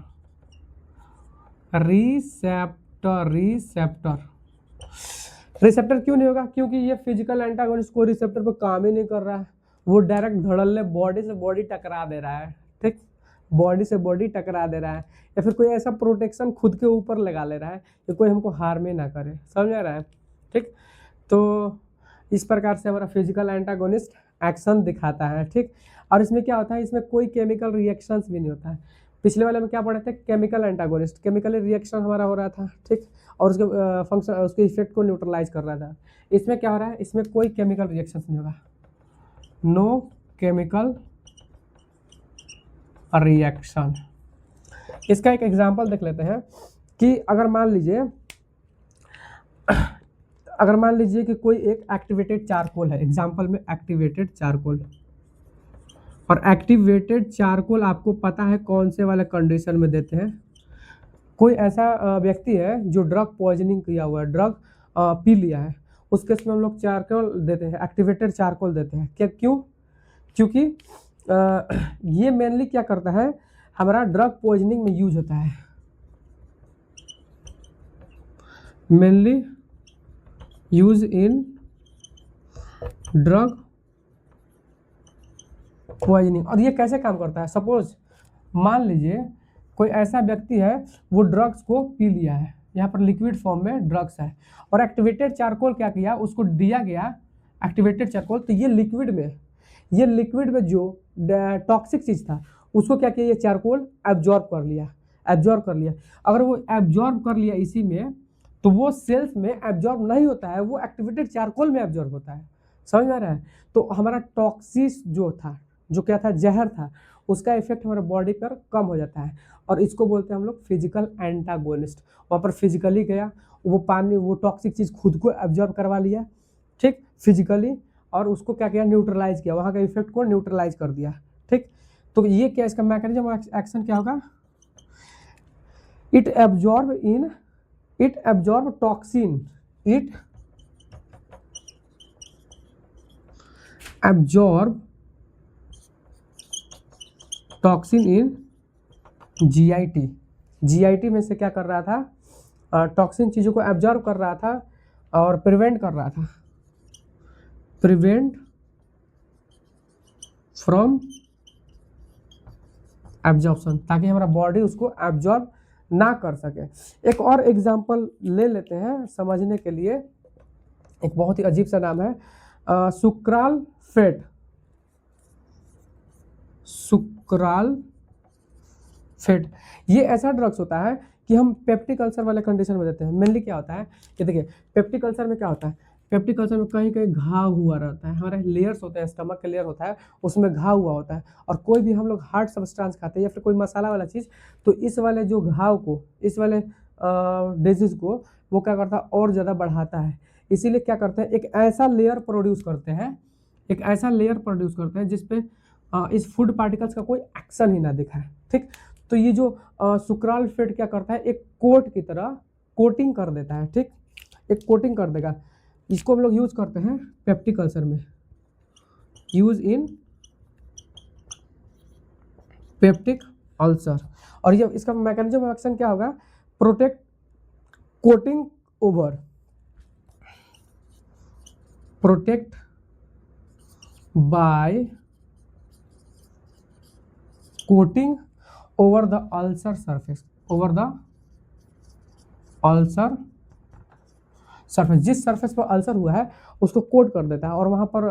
S1: रिसेप्टर क्यों नहीं होगा, क्योंकि ये फिजिकल एंटागोनिस्ट कोई रिसेप्टर पर काम ही नहीं कर रहा है, वो डायरेक्ट धड़ल्ले बॉडी से बॉडी टकरा दे रहा है। ठीक, बॉडी से बॉडी टकरा दे रहा है, या फिर कोई ऐसा प्रोटेक्शन खुद के ऊपर लगा ले रहा है कि कोई हमको हार्म ही ना करे, समझ आ रहा है। ठीक, तो इस प्रकार से हमारा फिजिकल एंटागोनिस्ट एक्शन दिखाता है। ठीक, और इसमें क्या होता है, इसमें कोई केमिकल रिएक्शंस भी नहीं होता है। पिछले वाले में क्या पढ़े थे, केमिकल एंटागोनिस्ट, केमिकल रिएक्शन हमारा हो रहा था। ठीक, और उसके फंक्शन, उसके इफेक्ट को न्यूट्रलाइज कर रहा था। इसमें क्या हो रहा है, इसमें कोई केमिकल रिएक्शंस नहीं होगा, नो केमिकल रिएक्शन। इसका एक एग्जांपल देख लेते हैं कि अगर मान लीजिए कि कोई एक एक्टिवेटेड चारकोल है, एग्जांपल में एक्टिवेटेड चारकोल, और एक्टिवेटेड चारकोल आपको पता है कौन से वाले कंडीशन में देते हैं। कोई ऐसा व्यक्ति है जो ड्रग पॉइजनिंग किया हुआ है, ड्रग पी लिया है, उस केस में हम लोग चारकोल देते हैं, एक्टिवेटेड चारकोल देते हैं। क्या, क्यों, क्योंकि ये मेनली क्या करता है, हमारा ड्रग पॉइजनिंग में यूज होता है, mainly use in drug poisoning. और ये कैसे काम करता है, सपोज मान लीजिए कोई ऐसा व्यक्ति है, वो ड्रग्स को पी लिया है, यहाँ पर लिक्विड फॉर्म में ड्रग्स है, और एक्टिवेटेड चारकोल क्या किया, उसको दिया गया एक्टिवेटेड चारकोल, तो ये लिक्विड में जो टॉक्सिक चीज़ था उसको क्या किया, ये चारकोल एब्जॉर्ब कर लिया। अगर वो एब्जॉर्ब कर लिया इसी में, तो वो सेल्स में एब्जॉर्ब नहीं होता है, वो एक्टिवेटेड चारकोल में एब्जॉर्ब होता है, समझ आ रहा है। तो हमारा टॉक्सिस जो था, जो क्या था, जहर था, उसका इफेक्ट हमारे बॉडी पर कम हो जाता है, और इसको बोलते हैं हम लोग फिजिकल एंटागोनिस्ट। वहाँ पर फिजिकली गया, वो टॉक्सिक चीज़ खुद को एब्जॉर्ब करवा लिया, ठीक, फिजिकली, और उसको क्या किया, न्यूट्रलाइज किया, वहाँ का इफेक्ट को न्यूट्रलाइज कर दिया। ठीक, तो ये क्या, इसका मैकेनिज्म एक्शन क्या होगा, it absorb toxin, it absorb toxin in GIT में से क्या कर रहा था, टॉक्सिन चीज़ों को एब्जॉर्ब कर रहा था और प्रिवेंट कर रहा था, प्रिवेंट फ्रॉम एब्जॉर्प्शन, ताकि हमारा बॉडी उसको एब्जॉर्ब ना कर सके। एक और एग्जांपल ले लेते हैं समझने के लिए, एक बहुत ही अजीब सा नाम है, सुक्राल फेट। ये ऐसा ड्रग्स होता है कि हम पेप्टिक अल्सर वाले कंडीशन में देते हैं। मेनली क्या होता है कि देखिए, पेप्टिक अल्सर में क्या होता है, पेप्टिक अल्सर में कहीं कहीं घाव हुआ रहता है, हमारे लेयर्स होते हैं, स्टमक के लेयर होता है, उसमें घाव हुआ होता है, और कोई भी हम लोग हार्ड सब्सटेंस खाते हैं या फिर कोई मसाला वाला चीज़, तो इस वाले जो घाव को, इस वाले डिजीज को वो क्या करता है, और ज़्यादा बढ़ाता है। इसीलिए क्या करते हैं, एक ऐसा लेयर प्रोड्यूस करते हैं जिसपे इस फूड पार्टिकल्स का कोई एक्शन ही ना दिखाए। ठीक, तो ये जो सुक्राल फेट क्या करता है, एक कोट की तरह कोटिंग कर देता है। ठीक, एक कोटिंग कर देगा। इसको हम लोग यूज करते हैं पेप्टिक अल्सर में, यूज इन पेप्टिक अल्सर। और ये इसका मैकेनिज्म ऑफ एक्शन क्या होगा, protect coating over protect by coating over the ulcer surface, over the ulcer surface, जिस सरफेस पर अल्सर हुआ है उसको कोट कर देता है और वहाँ पर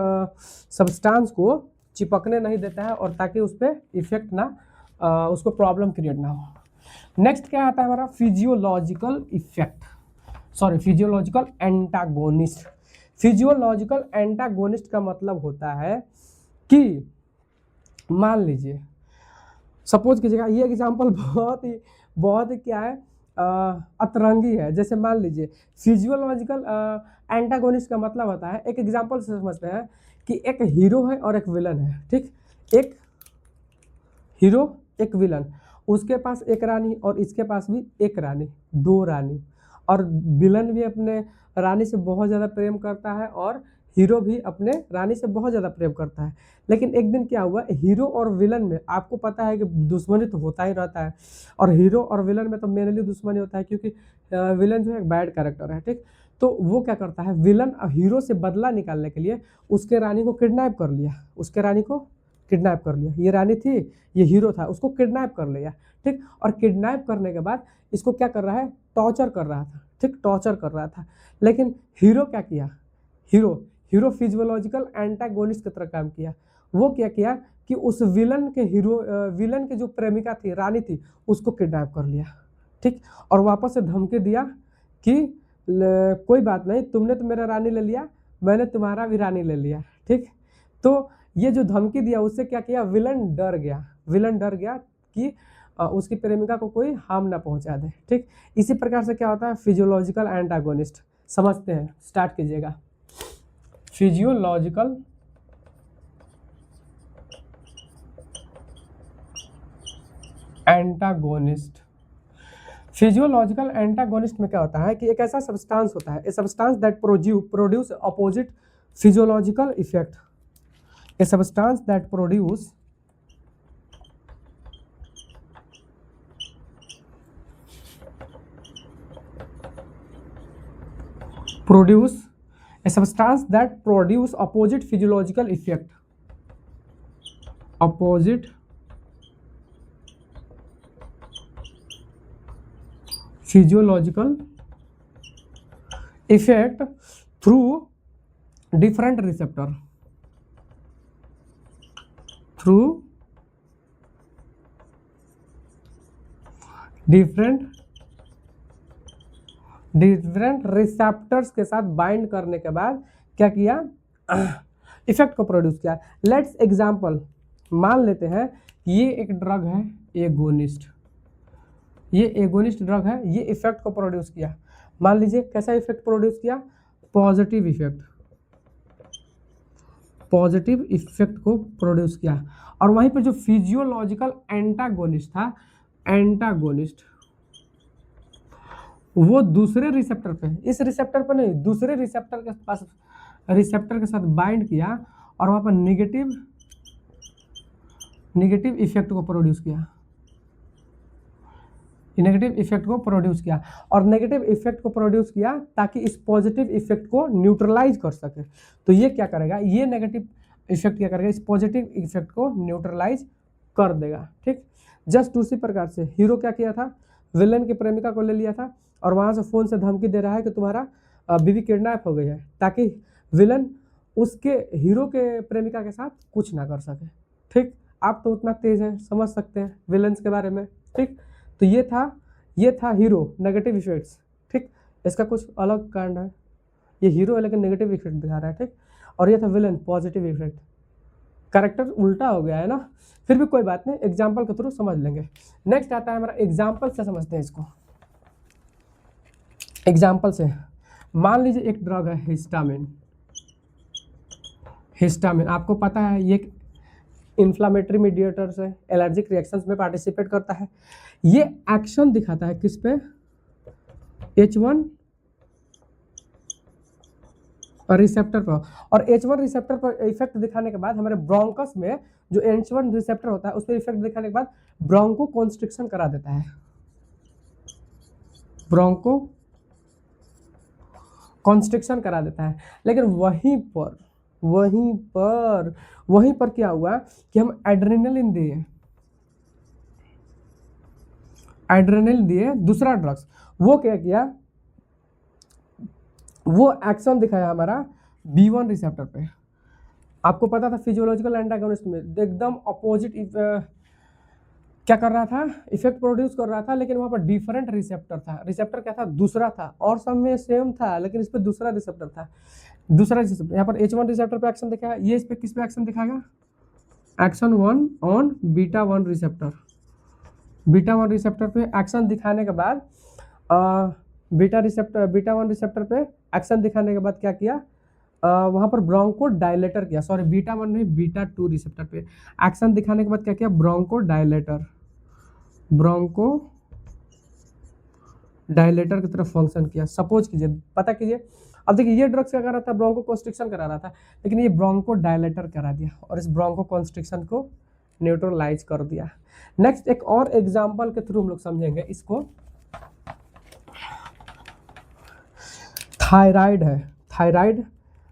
S1: सब्सटेंस को चिपकने नहीं देता है, और ताकि उस पर इफेक्ट ना उसको प्रॉब्लम क्रिएट ना हो। नेक्स्ट क्या आता है हमारा physiological effect, sorry physiological antagonist. Physiological antagonist का मतलब होता है कि मान लीजिए, सपोज कीजिएगा, ये एग्जांपल बहुत ही क्या है अतरंगी है। जैसे मान लीजिए फिजियोलॉजिकल एंटागोनिस्ट का मतलब होता है, एक एग्जांपल से समझते हैं कि एक हीरो है और एक विलन है, ठीक। एक हीरो एक विलन, उसके पास एक रानी और इसके पास भी एक रानी, दो रानी, और विलन भी अपने रानी से बहुत ज़्यादा प्रेम करता है और हीरो भी अपने रानी से बहुत ज़्यादा प्रेम करता है। लेकिन एक दिन क्या हुआ, हीरो और विलन में आपको पता है कि दुश्मनी तो होता ही रहता है, और हीरो और विलन में तो मेनली दुश्मनी होता है, क्योंकि विलन जो है एक बैड कैरेक्टर है, ठीक। तो वो क्या करता है, विलन हीरो से बदला निकालने के लिए उसके रानी को किडनैप कर लिया, उसके रानी को किडनैप कर लिया। ये रानी थी, ये हीरो था, उसको किडनैप कर लिया, ठीक। और किडनैप करने के बाद इसको क्या कर रहा है, टॉर्चर कर रहा था, ठीक, टॉर्चर कर रहा था। लेकिन हीरो क्या किया, हीरो फिजियोलॉजिकल एंटागोनिस्ट की तरह काम किया। वो क्या किया कि उस विलन के जो प्रेमिका थी, रानी थी, उसको किडनैप कर लिया, ठीक। और वापस से धमकी दिया कि कोई बात नहीं, तुमने तो मेरा रानी ले लिया, मैंने तुम्हारा भी रानी ले लिया, ठीक। तो ये जो धमकी दिया, उससे क्या किया, विलन डर गया कि उसकी प्रेमिका को कोई हार्म ना पहुंचा दे, ठीक। इसी प्रकार से क्या होता है फिजियोलॉजिकल एंटागोनिस्ट, समझते हैं, स्टार्ट कीजिएगा। फिजियोलॉजिकल एंटागोनिस्ट, फिजियोलॉजिकल एंटागोनिस्ट में क्या होता है कि एक ऐसा सब्सटेंस होता है, a substance that produce opposite physiological effect, a substance that produce a substance that produce opposite physiological effect, opposite physiological effect through different receptor, through different receptors के साथ बाइंड करने के बाद क्या किया, इफेक्ट को प्रोड्यूस किया। लेट्स एग्जांपल, मान लेते हैं ये एक ड्रग है एगोनिस्ट, ये एगोनिस्ट ड्रग है, ये इफेक्ट को प्रोड्यूस किया। मान लीजिए कैसा इफेक्ट प्रोड्यूस किया, पॉजिटिव इफेक्ट को प्रोड्यूस किया। और वहीं पर जो फिजियोलॉजिकल एंटागोनिस्ट था, एंटागोनिस्ट वो दूसरे रिसेप्टर पे, इस रिसेप्टर पर नहीं, दूसरे रिसेप्टर के पास, रिसेप्टर के साथ बाइंड किया और वहां पर नेगेटिव इफेक्ट को प्रोड्यूस किया, नेगेटिव इफेक्ट को प्रोड्यूस किया। और नेगेटिव इफेक्ट को प्रोड्यूस किया ताकि इस पॉजिटिव इफेक्ट को न्यूट्रलाइज कर सके। तो ये क्या करेगा, ये नेगेटिव इफेक्ट क्या करेगा, इस पॉजिटिव इफेक्ट को न्यूट्रलाइज कर देगा, ठीक। जस्ट उसी प्रकार से हीरो क्या किया था, विलन की प्रेमिका को ले लिया था और वहां से फोन से धमकी दे रहा है कि तुम्हारा बीवी किडनैप हो गई है, ताकि विलन उसके हीरो के प्रेमिका के साथ कुछ ना कर सके, ठीक। आप तो उतना तेज है, समझ सकते हैं विलन्स के बारे में, ठीक। तो ये था हीरो नेगेटिव इफेक्ट्स, ठीक। इसका कुछ अलग कांड है, ये हीरो है लेकिन नेगेटिव इफेक्ट दिखा रहा है, ठीक। और ये था विलन पॉजिटिव इफेक्ट, कैरेक्टर उल्टा हो गया है ना, फिर भी कोई बात नहीं, एग्जाम्पल के थ्रू समझ लेंगे। नेक्स्ट आता है हमारा, एग्जाम्पल से समझते हैं इसको। एग्जाम्पल से मान लीजिए एक ड्रग है हिस्टामिन, आपको पता है ये इन्फ्लामेटरी मीडिएटर्स है, एलर्जिक रिएक्शंस में पार्टिसिपेट करता है। ये एक्शन दिखाता है किस पे, H1 रिसेप्टर पर, और H1 रिसेप्टर पर इफेक्ट दिखाने के बाद हमारे ब्रोंकस में जो H1 रिसेप्टर होता है उस पर इफेक्ट दिखाने के बाद ब्रोंको कॉन्स्ट्रिक्शन करा देता है, ब्रोंको कॉन्स्ट्रिक्शन करा देता है। लेकिन वहीं पर क्या हुआ कि हम एड्रेनलिन दिए दूसरा ड्रग्स, वो क्या किया, वो एक्शन दिखाया हमारा B1 रिसेप्टर पे। आपको पता था फिजियोलॉजिकल एंटागोनिस्ट में एकदम अपोजिट क्या कर रहा था, इफेक्ट प्रोड्यूस कर रहा था, लेकिन वहां पर डिफरेंट रिसेप्टर था। रिसेप्टर क्या था, दूसरा था, और सब में सेम था, लेकिन इस पर दूसरा रिसेप्टर था। दूसरा रिसेप्टर यहाँ पर H1 रिसेप्टर पे एक्शन दिखाया, ये इस पे किस पे एक्शन दिखाएगा, एक्शन 1 ऑन β1 रिसेप्टर। β1 रिसेप्टर पे एक्शन दिखाने के बाद β1 रिसेप्टर पे एक्शन दिखाने के बाद क्या किया, वहां पर ब्रोंको डायलेटर किया, सॉरी β1 नहीं β2 रिसेप्टर पे एक्शन दिखाने के बाद क्या किया, ब्रोंको डायलेटर की तरफ फंक्शन किया। सपोज कीजिए, पता कीजिए, अब देखिए ये ड्रग्स क्या कर रहा था, ब्रोंको कॉन्स्ट्रिक्शन करा रहा था, लेकिन ये ब्रोंको डायलेटर करा दिया और इस ब्रोंको कॉन्स्ट्रिक्शन को न्यूट्रलाइज कर दिया। नेक्स्ट एक और एग्जांपल के थ्रू हम लोग समझेंगे इसको। थायराइड है, थायराइड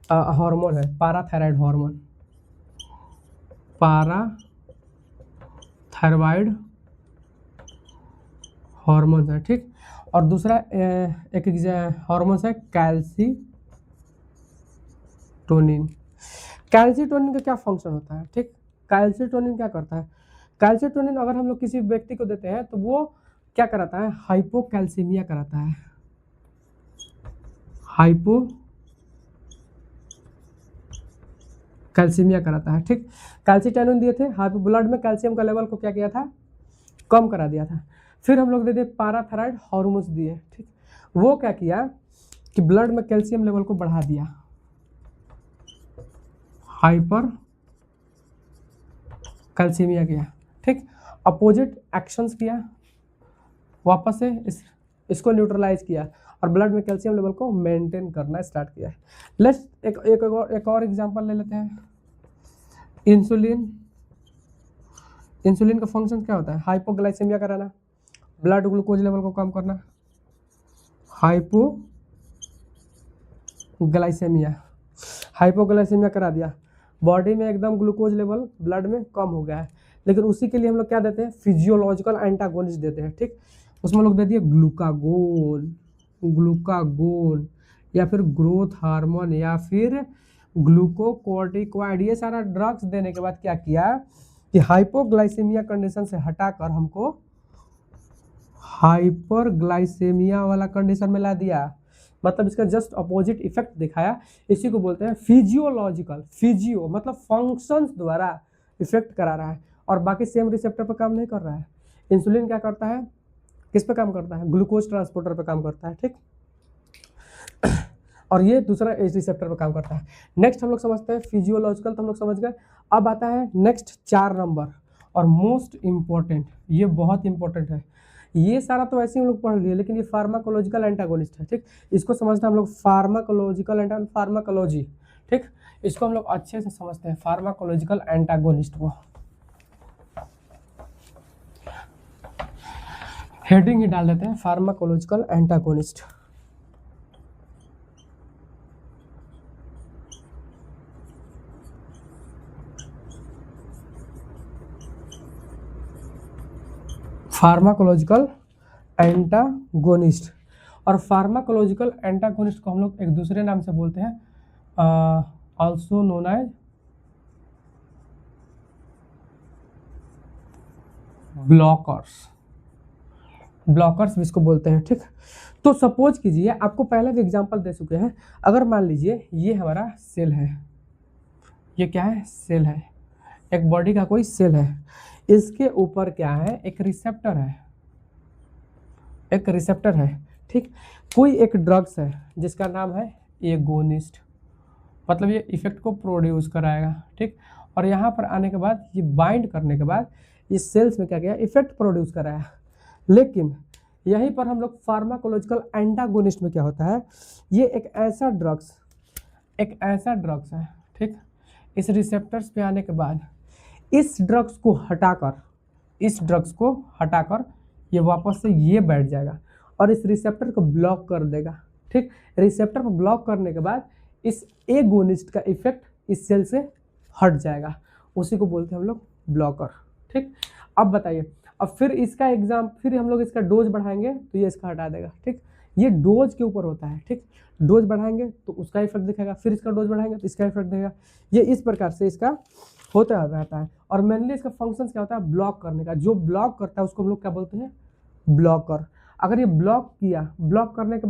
S1: हार्मोन है, पाराथायराइड हार्मोन है, ठीक। और दूसरा एक हार्मोन है कैल्सीटोनिन। कैल्सीटोनिन का क्या फंक्शन होता है, ठीक। कैल्सीटोनिन क्या करता है, कैल्सीटोनिन अगर हम लोग किसी व्यक्ति को देते हैं तो वो क्या कराता है, हाइपोकैल्सीमिया कराता है, हाइपोकैल्सीमिया कराता है, ठीक। कैल्सीटोनिन दिए थे, हाइपो ब्लड में कैल्शियम का लेवल को क्या किया था, कम करा दिया था। फिर हम लोग दे दिए पाराथायराइड हार्मोन्स दिए, ठीक। वो क्या किया कि ब्लड में कैल्शियम लेवल को बढ़ा दिया, हाइपर कैल्सीमिया किया, ठीक। अपोजिट एक्शंस किया, वापस से इसको न्यूट्रलाइज किया और ब्लड में कैल्शियम लेवल को मेंटेन करना स्टार्ट किया। लेट्स एक और एग्जांपल ले लेते हैं। इंसुलिन का फंक्शन क्या होता है, हाइपोग्लाइसेमिया कराना, ब्लड ग्लूकोज लेवल को कम करना, हाइपोग्लाइसेमिया करा दिया, बॉडी में एकदम ग्लूकोज लेवल ब्लड में कम हो गया है। लेकिन उसी के लिए हम लोग क्या देते हैं, फिजियोलॉजिकल एंटागोनिस्ट देते हैं, ठीक। उसमें लोग दे दिए ग्लूकागोन या फिर ग्रोथ हार्मोन या फिर ग्लूकोकॉर्टिकॉइड। ये सारा ड्रग्स देने के बाद क्या किया कि हाइपोग्लाइसेमिया कंडीशन से हटाकर हमको हाइपरग्लाइसेमिया वाला कंडीशन में ला दिया। मतलब इसका जस्ट अपोजिट इफेक्ट दिखाया। इसी को बोलते हैं फिजियोलॉजिकल, फिजियो मतलब फंक्शंस द्वारा इफेक्ट करा रहा है और बाकी सेम रिसेप्टर पर काम नहीं कर रहा है। इंसुलिन क्या करता है, किस पे काम करता है, ग्लूकोज ट्रांसपोर्टर पे काम करता है, ठीक। और ये दूसरा एज रिसेप्टर पे काम करता है। नेक्स्ट हम लोग समझते हैं फिजियोलॉजिकल, तो हम लोग समझ गए। अब आता है नेक्स्ट 4 नंबर और मोस्ट इम्पोर्टेंट, ये बहुत इंपॉर्टेंट है। ये सारा तो ऐसे ही हम लोग पढ़ लिए, लेकिन ये फार्माकोलॉजिकल एंटागोनिस्ट है, ठीक। इसको समझना हम लोग फार्माकोलॉजी, ठीक। इसको हम लोग अच्छे से समझते हैं, फार्माकोलॉजिकल एंटागोनिस्ट को। हेडिंग ही डाल देते हैं, फार्माकोलॉजिकल एंटागोनिस्ट। Pharmacological antagonist. और फार्माकोलॉजिकल एंटागोनिस्ट को हम लोग एक दूसरे नाम से बोलते हैं, ऑल्सो नोन एज ब्लॉकर्स भी इसको बोलते हैं, ठीक। तो सपोज कीजिए, आपको पहले भी एग्जांपल दे चुके हैं। अगर मान लीजिए ये हमारा सेल है, ये क्या है, सेल है, एक बॉडी का कोई सेल है, इसके ऊपर क्या है, एक रिसेप्टर है, ठीक। कोई एक ड्रग्स है जिसका नाम है एगोनिस्ट, मतलब ये इफेक्ट को प्रोड्यूस कराएगा, ठीक। और यहाँ पर आने के बाद ये बाइंड करने के बाद ये सेल्स में क्या किया, इफेक्ट प्रोड्यूस कराया। लेकिन यहीं पर हम लोग फार्माकोलॉजिकल एंटागोनिस्ट में क्या होता है, ये एक ऐसा ड्रग्स है, ठीक। इस रिसेप्टर्स पे आने के बाद इस ड्रग्स को हटाकर ये वापस से ये बैठ जाएगा और इस रिसेप्टर को ब्लॉक कर देगा, ठीक, रिसेप्टर पर ब्लॉक करने के बाद इस एगोनिस्ट का इफेक्ट इस सेल से हट जाएगा, उसी को बोलते हैं हम लोग ब्लॉकर। ठीक, अब बताइए, अब फिर इसका एग्जाम, फिर हम लोग इसका डोज बढ़ाएंगे तो ये इसका हटा देगा। ठीक, ये डोज के ऊपर होता है। ठीक, डोज बढ़ाएंगे तो उसका इफेक्ट दिखेगा, फिर इसका डोज बढ़ाएंगे तो इसका इफेक्ट दिखेगा। ये इस प्रकार से इसका होता रहता है। और मेनली इसका फंक्शन क्या होता है, ब्लॉक करने का। जो ब्लॉक करता है उसको हम लोग क्या बोलते हैं, ब्लॉकर। अगर ये ब्लॉक किया, ब्लॉक करने के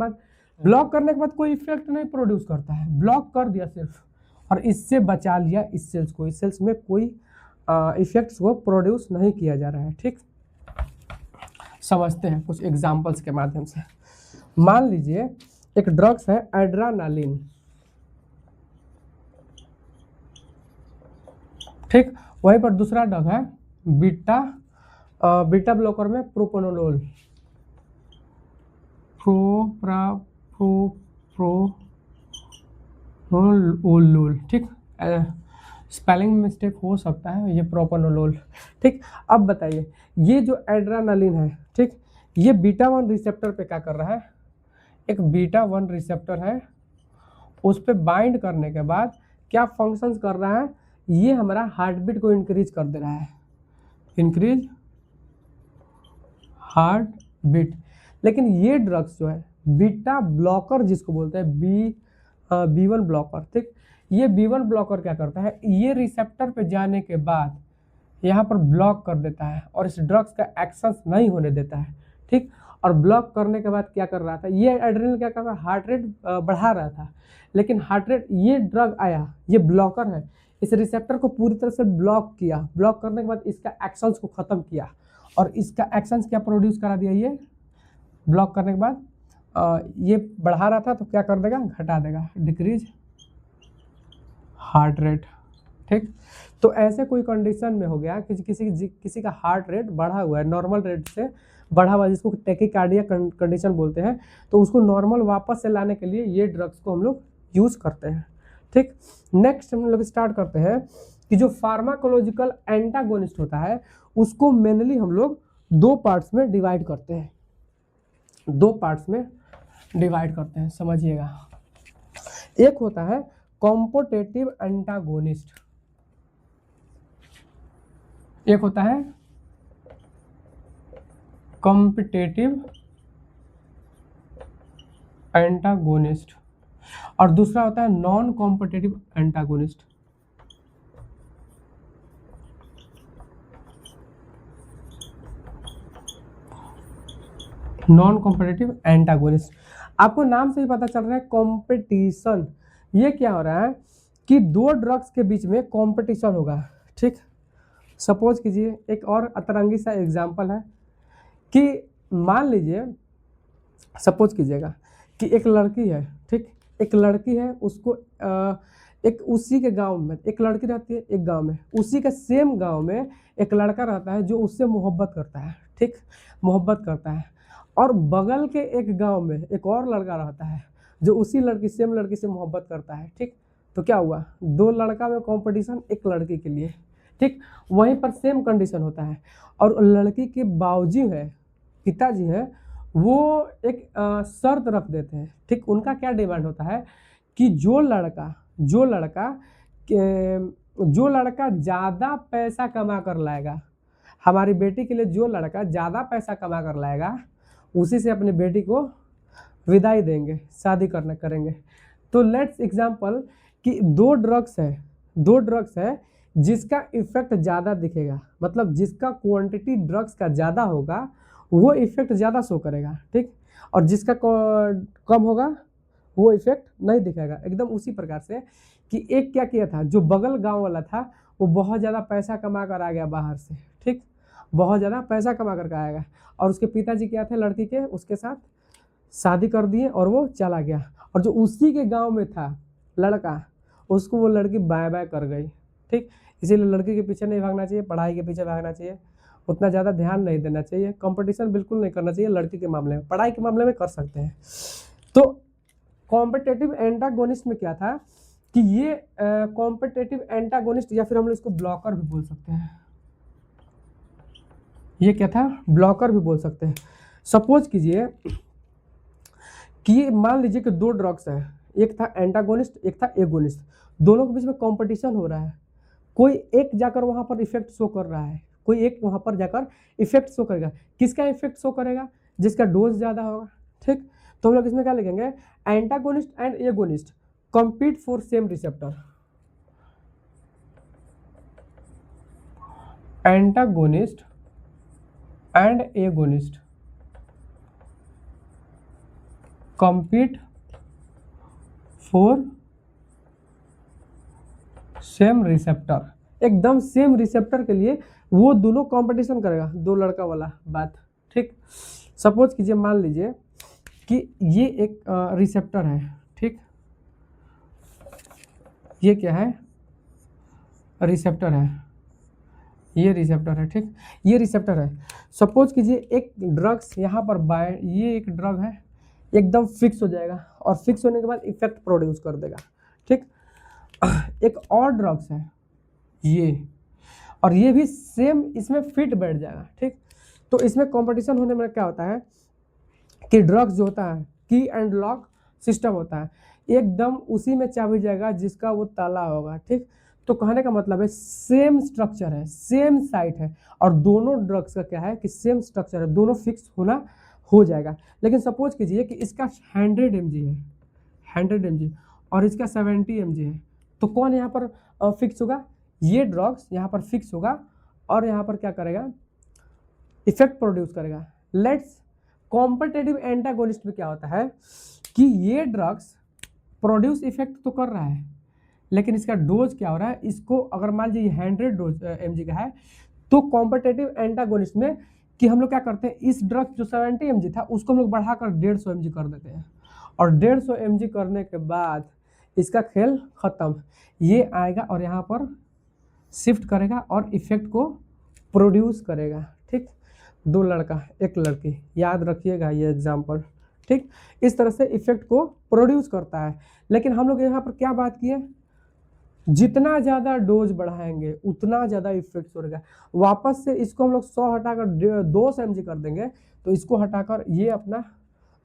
S1: बाद कोई इफेक्ट नहीं प्रोड्यूस करता है, ब्लॉक कर दिया सिर्फ, और इससे बचा लिया इस सेल्स को। इस सेल्स में कोई इफेक्ट्स को प्रोड्यूस नहीं किया जा रहा है। ठीक, समझते हैं कुछ एग्जांपल्स के माध्यम से। मान लीजिए एक ड्रग्स है एड्रेनालिन। ठीक, वहीं पर दूसरा ड्रग है बीटा ब्लॉकर में प्रोपोनोलोल, प्रोप्रानोलोल। ठीक, स्पेलिंग में मिस्टेक हो सकता है, ये प्रोपोनोलोल। ठीक, अब बताइए, ये जो एड्रेनालिन है, ठीक, ये बीटा 1 रिसेप्टर पे क्या कर रहा है, एक बीटा 1 रिसेप्टर है, उस पे बाइंड करने के बाद क्या फंक्शंस कर रहा है, ये हमारा हार्ट बीट को इंक्रीज कर दे रहा है, इंक्रीज हार्ट बीट। लेकिन ये ड्रग्स जो है बीटा ब्लॉकर जिसको बोलते हैं, B1 ब्लॉकर। ठीक, ये B1 ब्लॉकर क्या करता है, ये रिसेप्टर पे जाने के बाद यहाँ पर ब्लॉक कर देता है और इस ड्रग्स का एक्शन नहीं होने देता है। ठीक, और ब्लॉक करने के बाद क्या कर रहा था, ये एड्रेनलिन क्या कर रहा था, हार्ट रेट बढ़ा रहा था। लेकिन हार्ट रेट, ये ड्रग आया, ये ब्लॉकर है, इस रिसेप्टर को पूरी तरह से ब्लॉक किया। ब्लॉक करने के बाद इसका एक्शंस को ख़त्म किया, और इसका एक्शंस क्या प्रोड्यूस करा दिया, ये ब्लॉक करने के बाद ये बढ़ा रहा था तो क्या कर देगा, घटा देगा, डिक्रीज हार्ट रेट। ठीक, तो ऐसे कोई कंडीशन में हो गया कि किसी का हार्ट रेट बढ़ा हुआ है, नॉर्मल रेट से बढ़ा हुआ, जिसको टैकीकार्डिया कंडीशन बोलते हैं, तो उसको नॉर्मल वापस से लाने के लिए ये ड्रग्स को हम लोग यूज़ करते हैं। ठीक, नेक्स्ट हम लोग स्टार्ट करते हैं कि जो फार्माकोलॉजिकल एंटागोनिस्ट होता है उसको मेनली हम लोग दो पार्ट्स में डिवाइड करते हैं, समझिएगा। एक होता है कॉम्पिटिटिव एंटागोनिस्ट, एक होता है कॉम्पिटिटिव एंटागोनिस्ट, और दूसरा होता है non competitive antagonist. Non competitive antagonist, आपको नाम से ही पता चल रहा है कंपटीशन। ये क्या हो रहा है कि दो ड्रग्स के बीच में कंपटीशन होगा। ठीक, सपोज कीजिए, एक और अतरंगी सा एग्जांपल है कि मान लीजिए, सपोज कीजिएगा कि एक लड़की है। ठीक, एक लड़की है, उसको एक उसी के गांव में एक लड़की रहती है, एक गांव में, उसी के सेम गांव में एक लड़का रहता है जो उससे मोहब्बत करता है। ठीक, मोहब्बत करता है, और बगल के एक गांव में एक और लड़का रहता है जो उसी सेम लड़की से मोहब्बत करता है। ठीक, तो क्या हुआ, दो लड़का में कंपटीशन एक लड़की के लिए। ठीक, वहीं पर सेम कंडीशन होता है, और लड़की के बाबूजी है, पिताजी हैं, वो एक शर्त रख देते हैं। ठीक, उनका क्या डिमांड होता है कि जो लड़का ज़्यादा पैसा कमा कर लाएगा, हमारी बेटी के लिए जो लड़का ज़्यादा पैसा कमा कर लाएगा, उसी से अपनी बेटी को विदाई देंगे, शादी करेंगे। तो लेट्स एग्जाम्पल कि दो ड्रग्स है जिसका इफेक्ट ज़्यादा दिखेगा, मतलब जिसका क्वांटिटी ड्रग्स का ज़्यादा होगा वो इफेक्ट ज़्यादा शो करेगा। ठीक, और जिसका कम होगा वो इफेक्ट नहीं दिखेगा। एकदम उसी प्रकार से कि एक क्या किया था, जो बगल गांव वाला था वो बहुत ज़्यादा पैसा कमा कर आ गया बाहर से। ठीक, बहुत ज़्यादा पैसा कमा कर आएगा, और उसके पिताजी क्या थे, लड़की के, उसके साथ शादी कर दिए और वो चला गया। और जो उसी के गांव में था लड़का, उसको वो लड़की बाय बाय कर गई। ठीक, इसीलिए लड़की के पीछे नहीं भागना चाहिए, पढ़ाई के पीछे भागना चाहिए, उतना ज़्यादा ध्यान नहीं देना चाहिए, कंपटीशन बिल्कुल नहीं करना चाहिए लड़की के मामले में। पढ़ाई के मामले में कर सकते हैं। तो कॉम्पिटिटिव एंटागोनिस्ट में क्या था कि ये कॉम्पिटिटिव एंटागोनिस्ट, या फिर हम लोग इसको ब्लॉकर भी बोल सकते हैं, ये क्या था, ब्लॉकर भी बोल सकते हैं। सपोज कीजिए कि ये मान लीजिए कि दो ड्रग्स हैं, एक था एंटागोनिस्ट, एक था एगोनिस्ट, दोनों के बीच में कंपटीशन हो रहा है। कोई एक जाकर वहां पर इफेक्ट शो कर रहा है, कोई एक वहां पर जाकर इफेक्ट शो करेगा। किसका इफेक्ट शो करेगा? जिसका डोज ज्यादा होगा। ठीक, तो हम लोग इसमें क्या लिखेंगे? Antagonist and agonist compete for same receptor. Antagonist and agonist compete for same receptor. एकदम सेम रिसेप्टर के लिए वो दोनों कंपटीशन करेगा, दो लड़का वाला बात। ठीक, सपोज कीजिए, मान लीजिए कि ये एक रिसेप्टर है। ठीक, ये क्या है? रिसेप्टर है, ये रिसेप्टर है। ठीक, ये रिसेप्टर है। सपोज कीजिए एक ड्रग्स यहाँ पर बाय, ये एक ड्रग है, एकदम फिक्स हो जाएगा और फिक्स होने के बाद इफेक्ट प्रोड्यूस कर देगा। ठीक, एक और ड्रग्स है ये, और ये भी सेम इसमें फिट बैठ जाएगा। ठीक, तो इसमें कंपटीशन होने में क्या होता है कि ड्रग्स जो होता है की एंड लॉक सिस्टम होता है, एकदम उसी में चाबी जाएगा जिसका वो ताला होगा। ठीक, तो कहने का मतलब है सेम स्ट्रक्चर है, सेम साइट है, और दोनों ड्रग्स का क्या है कि सेम स्ट्रक्चर है, दोनों फिक्स होना हो जाएगा। लेकिन सपोज कीजिए कि इसका 100 mg है, 100 mg, और इसका 70 mg है, तो कौन यहाँ पर फिक्स होगा? ये ड्रग्स यहाँ पर फिक्स होगा और यहाँ पर क्या करेगा? इफेक्ट प्रोड्यूस करेगा। लेट्स कॉम्पिटिटिव एंटागोनिस्ट में क्या होता है कि ये ड्रग्स प्रोड्यूस इफेक्ट तो कर रहा है, लेकिन इसका डोज क्या हो रहा है? इसको अगर मान लीजिए 100 डोज mg का है, तो कॉम्पिटिटिव एंटागोनिस्ट में कि हम लोग क्या करते हैं, इस ड्रग जो 70 mg था उसको हम लोग बढ़ाकर 150 mg कर देते हैं, और 150 mg करने के बाद इसका खेल खत्म। ये आएगा और यहाँ पर शिफ्ट करेगा और इफेक्ट को प्रोड्यूस करेगा। ठीक, दो लड़का एक लड़की, याद रखिएगा ये एग्जाम्पल। ठीक, इस तरह से इफेक्ट को प्रोड्यूस करता है। लेकिन हम लोग यहाँ पर क्या बात किए? जितना ज़्यादा डोज बढ़ाएंगे उतना ज़्यादा इफेक्ट होगा। वापस से इसको हम लोग 100 हटाकर 200 mg कर देंगे, तो इसको हटाकर ये अपना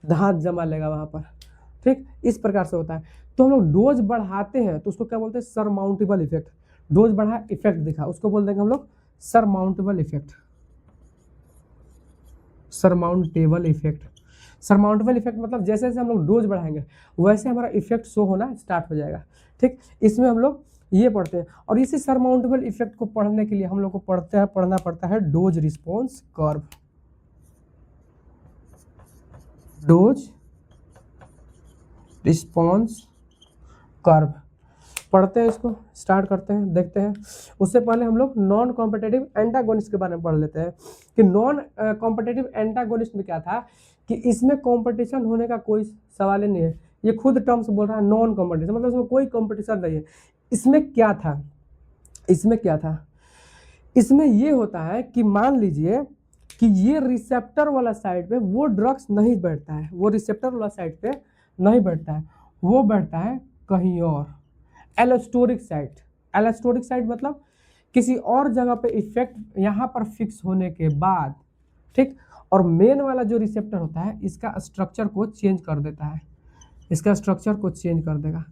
S1: धात जमा लेगा वहाँ पर। ठीक, इस प्रकार से होता है। तो हम लोग डोज बढ़ाते हैं तो उसको क्या बोलते हैं? Surmountable effect. डोज बढ़ा, इफेक्ट दिखा, उसको बोल देंगे हम लोग surmountable effect. Surmountable effect, surmountable effect मतलब जैसे जैसे हम लोग डोज बढ़ाएंगे वैसे हमारा इफेक्ट शो होना स्टार्ट हो जाएगा। ठीक, इसमें हम लोग ये पढ़ते हैं, और इसी सरमाउंटेबल इफेक्ट को पढ़ने के लिए हम लोग को पढ़ना पड़ता है dose response curve. Dose response curve पढ़ते हैं, इसको स्टार्ट करते हैं, देखते हैं। उससे पहले हम लोग नॉन कॉम्पिटिटिव एंटागोनिस्ट के बारे में पढ़ लेते हैं कि नॉन कॉम्पिटिटिव एंटागोनिस्ट में क्या था कि इसमें कंपटीशन होने का कोई सवाल ही नहीं है। ये खुद टर्म्स बोल रहा है नॉन कॉम्पिटिशन, मतलब इसमें कोई कंपटीशन नहीं है। इसमें क्या था? इसमें क्या था? इसमें ये होता है कि मान लीजिए कि ये रिसेप्टर वाला साइड पे वो ड्रग्स नहीं बैठता है, वो रिसेप्टर वाला साइड पे नहीं बैठता है, वो बैठता है कहीं और, एलोस्टोरिक साइट। एलोस्टोरिक साइट मतलब किसी और जगह पे इफेक्ट यहाँ पर फिक्स होने के बाद। ठीक, और मेन वाला जो रिसेप्टर होता है इसका स्ट्रक्चर को चेंज कर देता है, इसका स्ट्रक्चर को चेंज कर देगा।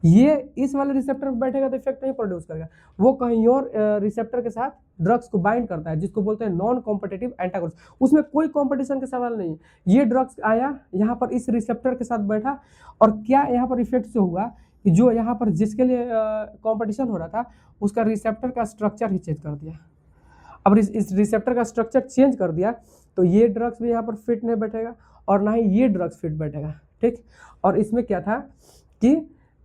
S1: ये इस वाले रिसेप्टर पर बैठेगा तो इफेक्ट नहीं प्रोड्यूस करेगा, वो कहीं और रिसेप्टर के साथ ड्रग्स को बाइंड करता है, जिसको बोलते हैं नॉन कॉम्पिटिटिव एंटागोनिस्ट। उसमें कोई कंपटीशन का सवाल नहीं है। ये ड्रग्स आया यहाँ पर इस रिसेप्टर के साथ बैठा, और क्या यहाँ पर इफेक्ट से हुआ कि जो यहाँ पर जिसके लिए कंपटीशन हो रहा था उसका रिसेप्टर का स्ट्रक्चर ही चेंज कर दिया। अब इस रिसेप्टर का स्ट्रक्चर चेंज कर दिया तो ये ड्रग्स भी यहाँ पर फिट नहीं बैठेगा और ना ही ये ड्रग्स फिट बैठेगा। ठीक, और इसमें क्या था कि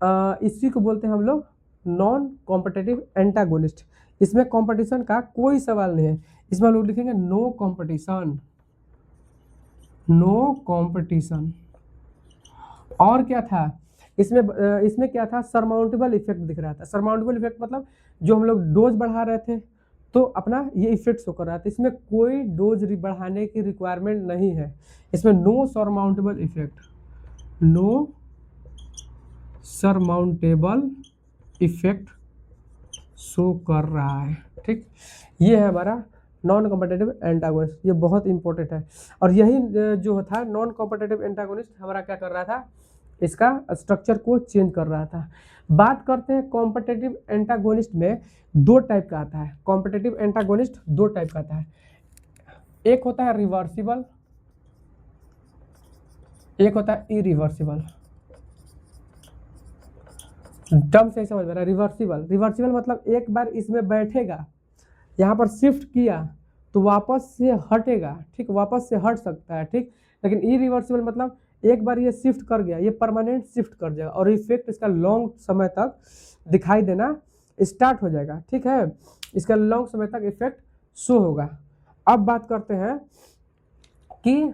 S1: इसी को बोलते हैं हम लोग नॉन कॉम्पिटिटिव एंटागोनिस्ट। इसमें कंपटीशन का कोई सवाल नहीं है। इसमें हम लोग लिखेंगे नो कंपटीशन, नो कंपटीशन। और क्या था इसमें क्या था? सरमाउंटेबल इफेक्ट दिख रहा था। सरमाउंटेबल इफेक्ट मतलब जो हम लोग डोज बढ़ा रहे थे तो अपना ये इफेक्ट शो कर रहा था। इसमें कोई डोज बढ़ाने की रिक्वायरमेंट नहीं है, इसमें no surmountable effect, no surmountable effect show कर रहा है। ठीक, ये है हमारा नॉन कॉम्पिटिटिव एंटागोनिस्ट, ये बहुत इंपॉर्टेंट है। और यही जो था नॉन कॉम्पिटिटिव एंटागोनिस्ट हमारा क्या कर रहा था, इसका स्ट्रक्चर को चेंज कर रहा था। बात करते हैं कॉम्पिटिटिव एंटागोनिस्ट में दो टाइप का आता है। कॉम्पिटिटिव एंटागोनिस्ट दो टाइप का आता है, एक होता है रिवर्सिबल, एक होता है इरिवर्सिबल। टर्म से समझ में रहा है। रिवर्सिबल मतलब एक बार इसमें बैठेगा, यहाँ पर शिफ्ट किया तो वापस से हटेगा, ठीक, वापस से हट सकता है, ठीक। लेकिन इरिवर्सिबल मतलब एक बार ये शिफ्ट कर गया, ये परमानेंट शिफ्ट कर जाएगा और इफेक्ट इसका लॉन्ग समय तक दिखाई देना स्टार्ट हो जाएगा, ठीक है। इसका लॉन्ग समय तक इफेक्ट शो होगा। अब बात करते हैं कि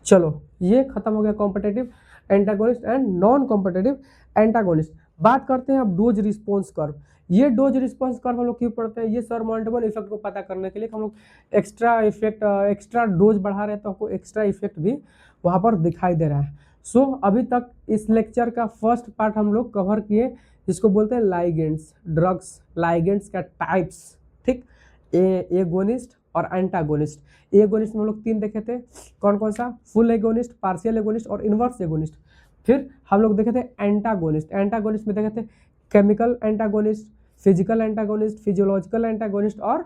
S1: चलो ये खत्म हो गया competitive antagonist and non competitive antagonist. बात करते हैं अब डोज रिस्पॉन्स कर्व। ये डोज रिस्पॉन्स कर्व हम लोग क्यों पढ़ते हैं, ये सरमाउंटेबल इफेक्ट को पता करने के लिए हम लोग एक्स्ट्रा डोज बढ़ा रहे हैं, तो आपको एक्स्ट्रा इफेक्ट भी वहाँ पर दिखाई दे रहा है। सो अभी तक इस लेक्चर का फर्स्ट पार्ट हम लोग कवर किए, जिसको बोलते हैं लाइगेंड्स, ड्रग्स लाइगेंड्स का टाइप्स, ठीक, एगोनिस्ट और एंटागोनिस्ट। एगोनिस्ट में हम लोग तीन देखे थे, कौन कौन सा, फुल एगोनिस्ट, पार्शियल एगोनिस्ट और इन्वर्स एगोनिस्ट। फिर हम लोग देखे थे एंटागोनिस्ट, एंटागोनिस्ट में देखे थे chemical antagonist, physical antagonist, physiological antagonist और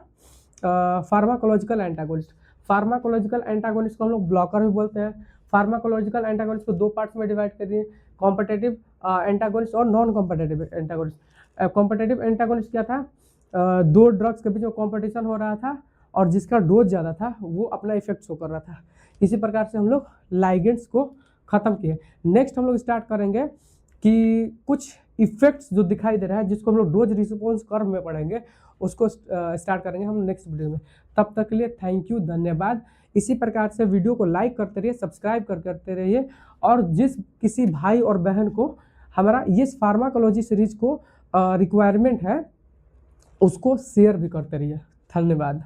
S1: फार्माकोलॉजिकल एंटागोनिस्ट। फार्माकोलॉजिकल एंटागोनिस्ट को हम लोग ब्लॉकर भी बोलते हैं। फार्माकोलॉजिकल एंटागोनिस्ट को दो पार्ट्स में डिवाइड कर दिए, कॉम्पिटिटिव एंटागोनिस्ट और non competitive antagonist. Competitive antagonist क्या था, दो ड्रग्स के बीच में कॉम्पिटिशन हो रहा था और जिसका डोज ज़्यादा था वो अपना इफेक्ट शो कर रहा था। इसी प्रकार से हम लोग लाइगेंड्स को ख़त्म किए। नेक्स्ट हम लोग स्टार्ट करेंगे कि कुछ इफेक्ट्स जो दिखाई दे रहा है, जिसको हम लोग डोज रिस्पॉन्स कर्व में पढ़ेंगे, उसको स्टार्ट करेंगे हम नेक्स्ट वीडियो में। तब तक के लिए थैंक यू, धन्यवाद। इसी प्रकार से वीडियो को लाइक करते रहिए, सब्सक्राइब करते रहिए, और जिस किसी भाई और बहन को हमारा ये फार्माकोलॉजी सीरीज को रिक्वायरमेंट है, उसको शेयर भी करते रहिए। धन्यवाद।